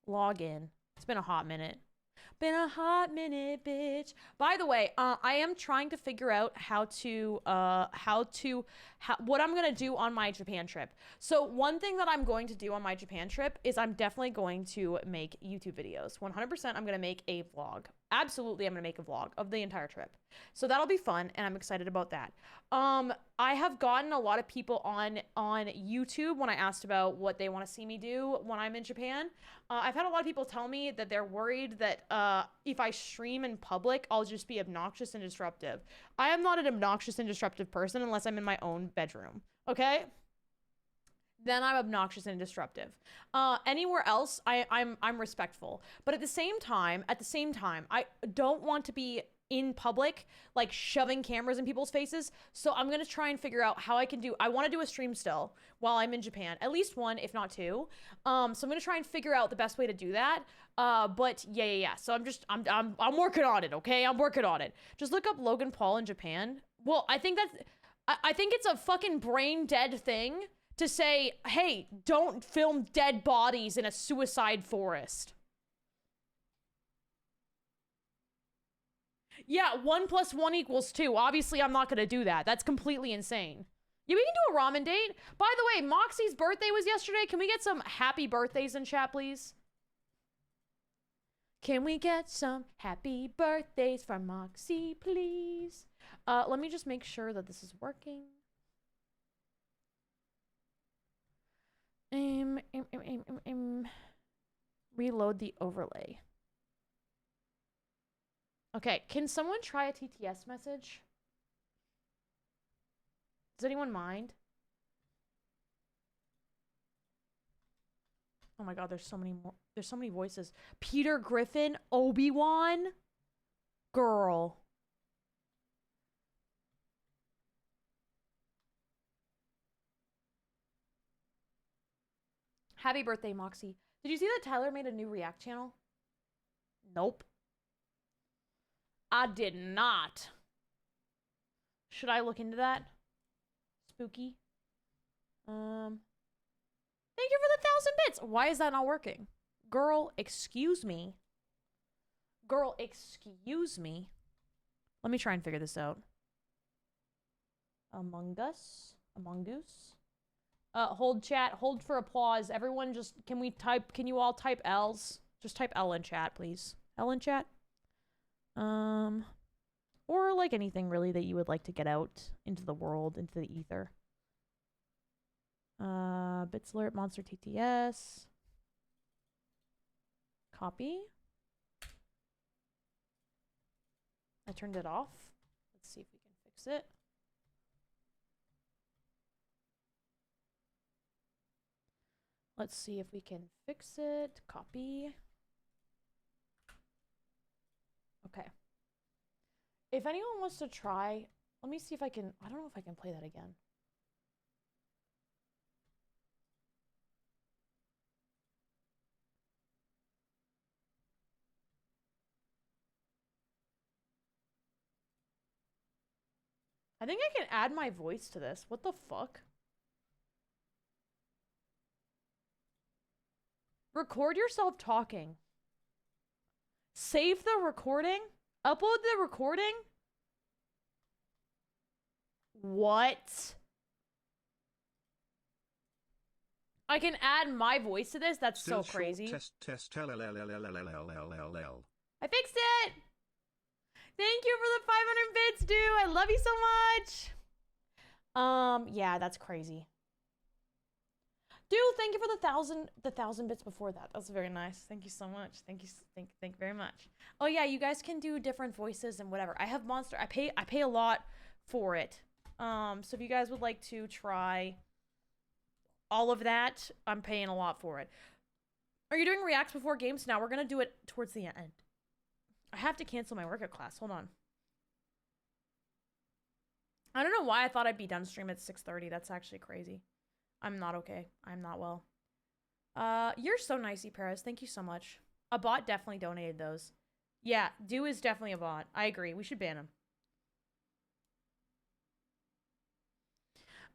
Log in. It's been a hot minute. Been a hot minute, bitch. By the way, I am trying to figure out what I'm gonna do on my Japan trip. So one thing that I'm going to do on my Japan trip is I'm definitely going to make YouTube videos. 100% I'm gonna make a vlog. Absolutely, I'm gonna make a vlog of the entire trip. So that'll be fun, and I'm excited about that. I have gotten a lot of people on YouTube when I asked about what they want to see me do when I'm in Japan. I've had a lot of people tell me that they're worried that if I stream in public, I'll just be obnoxious and disruptive. I am not an obnoxious and disruptive person unless I'm in my own bedroom, okay? Then I'm obnoxious and disruptive. Anywhere else, I'm respectful. But at the same time, I don't want to be in public, like shoving cameras in people's faces. So I'm gonna try and figure out how I want to do a stream still while I'm in Japan, at least one, if not two. So I'm gonna try and figure out the best way to do that. But yeah. So I'm working on it. Okay, I'm working on it. Just look up Logan Paul in Japan. Well, I think it's a fucking brain dead thing to say, hey, don't film dead bodies in a suicide forest. Yeah, 1 + 1 = 2. Obviously, I'm not gonna do that. That's completely insane. Yeah, we can do a ramen date. By the way, Moxie's birthday was yesterday. Can we get some happy birthdays in chat, please? Can we get some happy birthdays for Moxie, please? Let me just make sure that this is working. Reload the overlay. Okay, can someone try a TTS message? Does anyone mind? Oh my god, there's so many more. There's so many voices. Peter Griffin, Obi-Wan, girl. Happy birthday, Moxie. Did you see that Tyler made a new React channel? Nope. I did not. Should I look into that? Spooky. Thank you for the 1,000 bits. Why is that not working? Girl, excuse me. Girl, excuse me. Let me try and figure this out. Among Us. Hold chat. Hold for applause. Everyone just, can you all type L's? Just type L in chat, please. L in chat. Or like anything really that you would like to get out into the world, into the ether. Bits alert, monster TTS. Copy. I turned it off. Let's see if we can fix it. Let's see if we can fix it. Copy. Okay. If anyone wants to try, let me see if I can, I don't know if I can play that again. I think I can add my voice to this. What the fuck? Record yourself talking. Save the recording? Upload the recording? What? I can add my voice to this? That's so crazy. Test. I fixed it! Thank you for the 500 bits, dude. I love you so much. Yeah, that's crazy. Dude, thank you for the 1,000 bits before that. That's very nice. Thank you so much. Thank you very much. Oh yeah, you guys can do different voices and whatever. I have Monster. I pay a lot for it. So if you guys would like to try all of that, I'm paying a lot for it. Are you doing reacts before games? Now we're gonna do it towards the end. I have to cancel my workout class. Hold on. I don't know why I thought I'd be done stream at 6:30. That's actually crazy. I'm not okay. I'm not well. You're so nice, Paris. Thank you so much. A bot definitely donated those. Yeah, Do is definitely a bot. I agree. We should ban him.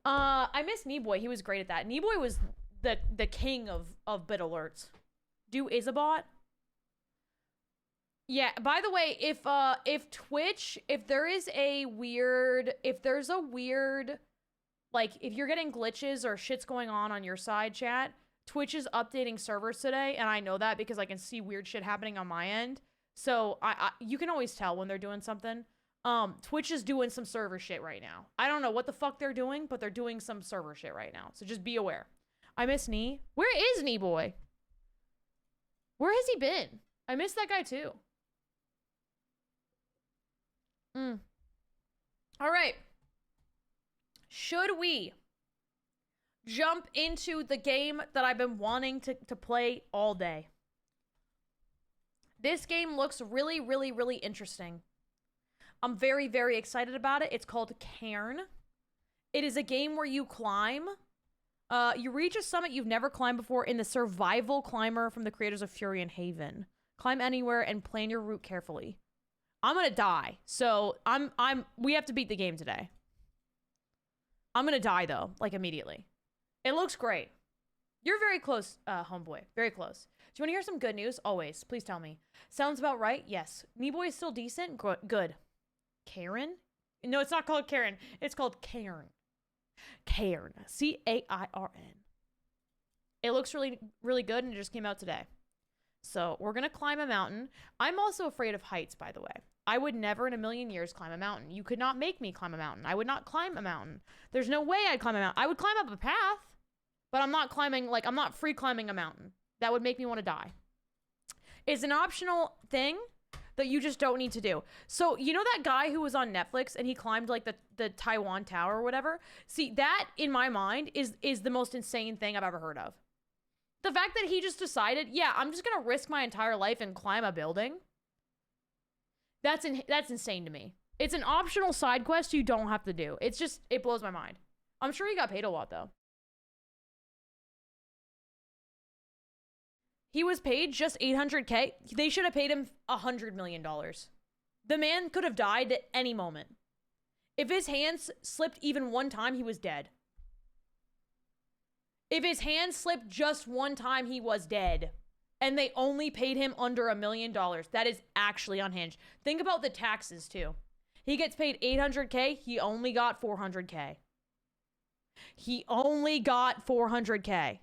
I miss Kneeboy. He was great at that. Kneeboy was the king of bit alerts. Do Isabot? Yeah, by the way, if Twitch, if there's a weird, like, if you're getting glitches or shit's going on your side, chat, Twitch is updating servers today, and I know that because I can see weird shit happening on my end. So you can always tell when they're doing something. Twitch is doing some server shit right now. I don't know what the fuck they're doing, but they're doing some server shit right now. So just be aware. I miss Knee. Where is Kneeboy? Where has he been? I miss that guy too. All right. Should we jump into the game that I've been wanting to play all day? This game looks really, really, really interesting. I'm very, very excited about it. It's called Cairn. It is a game where you climb. You reach a summit you've never climbed before in the survival climber from the creators of Fury and Haven. Climb anywhere and plan your route carefully. I'm gonna die, so we have to beat the game today. I'm gonna die though, like immediately. It looks great. You're very close, homeboy. Very close. Do you want to hear some good news? Always. Please tell me. Sounds about right? Yes. Kneeboy is still decent? Good. Karen? No, it's not called Karen. It's called Cairn. Cairn. C-A-I-R-N. It looks really, really good, and it just came out today. So we're going to climb a mountain. I'm also afraid of heights, by the way. I would never in a million years climb a mountain. You could not make me climb a mountain. I would not climb a mountain. There's no way I'd climb a mountain. I would climb up a path, but I'm not climbing, like, I'm not free climbing a mountain. That would make me want to die. It's an optional thing that you just don't need to do. So, you know that guy who was on Netflix and he climbed, like, the Taiwan Tower or whatever? See, that, in my mind, is the most insane thing I've ever heard of. The fact that he just decided, yeah, I'm just gonna risk my entire life and climb a building. That's insane to me. It's an optional side quest you don't have to do. It's just, it blows my mind. I'm sure he got paid a lot, though. He was paid just $800K. They should have paid him $100 million. The man could have died at any moment. If his hands slipped even one time, he was dead. If his hand slipped just one time, he was dead. And they only paid him under $1 million. That is actually unhinged. Think about the taxes, too. He gets paid $800K. He only got $400K. He only got $400K.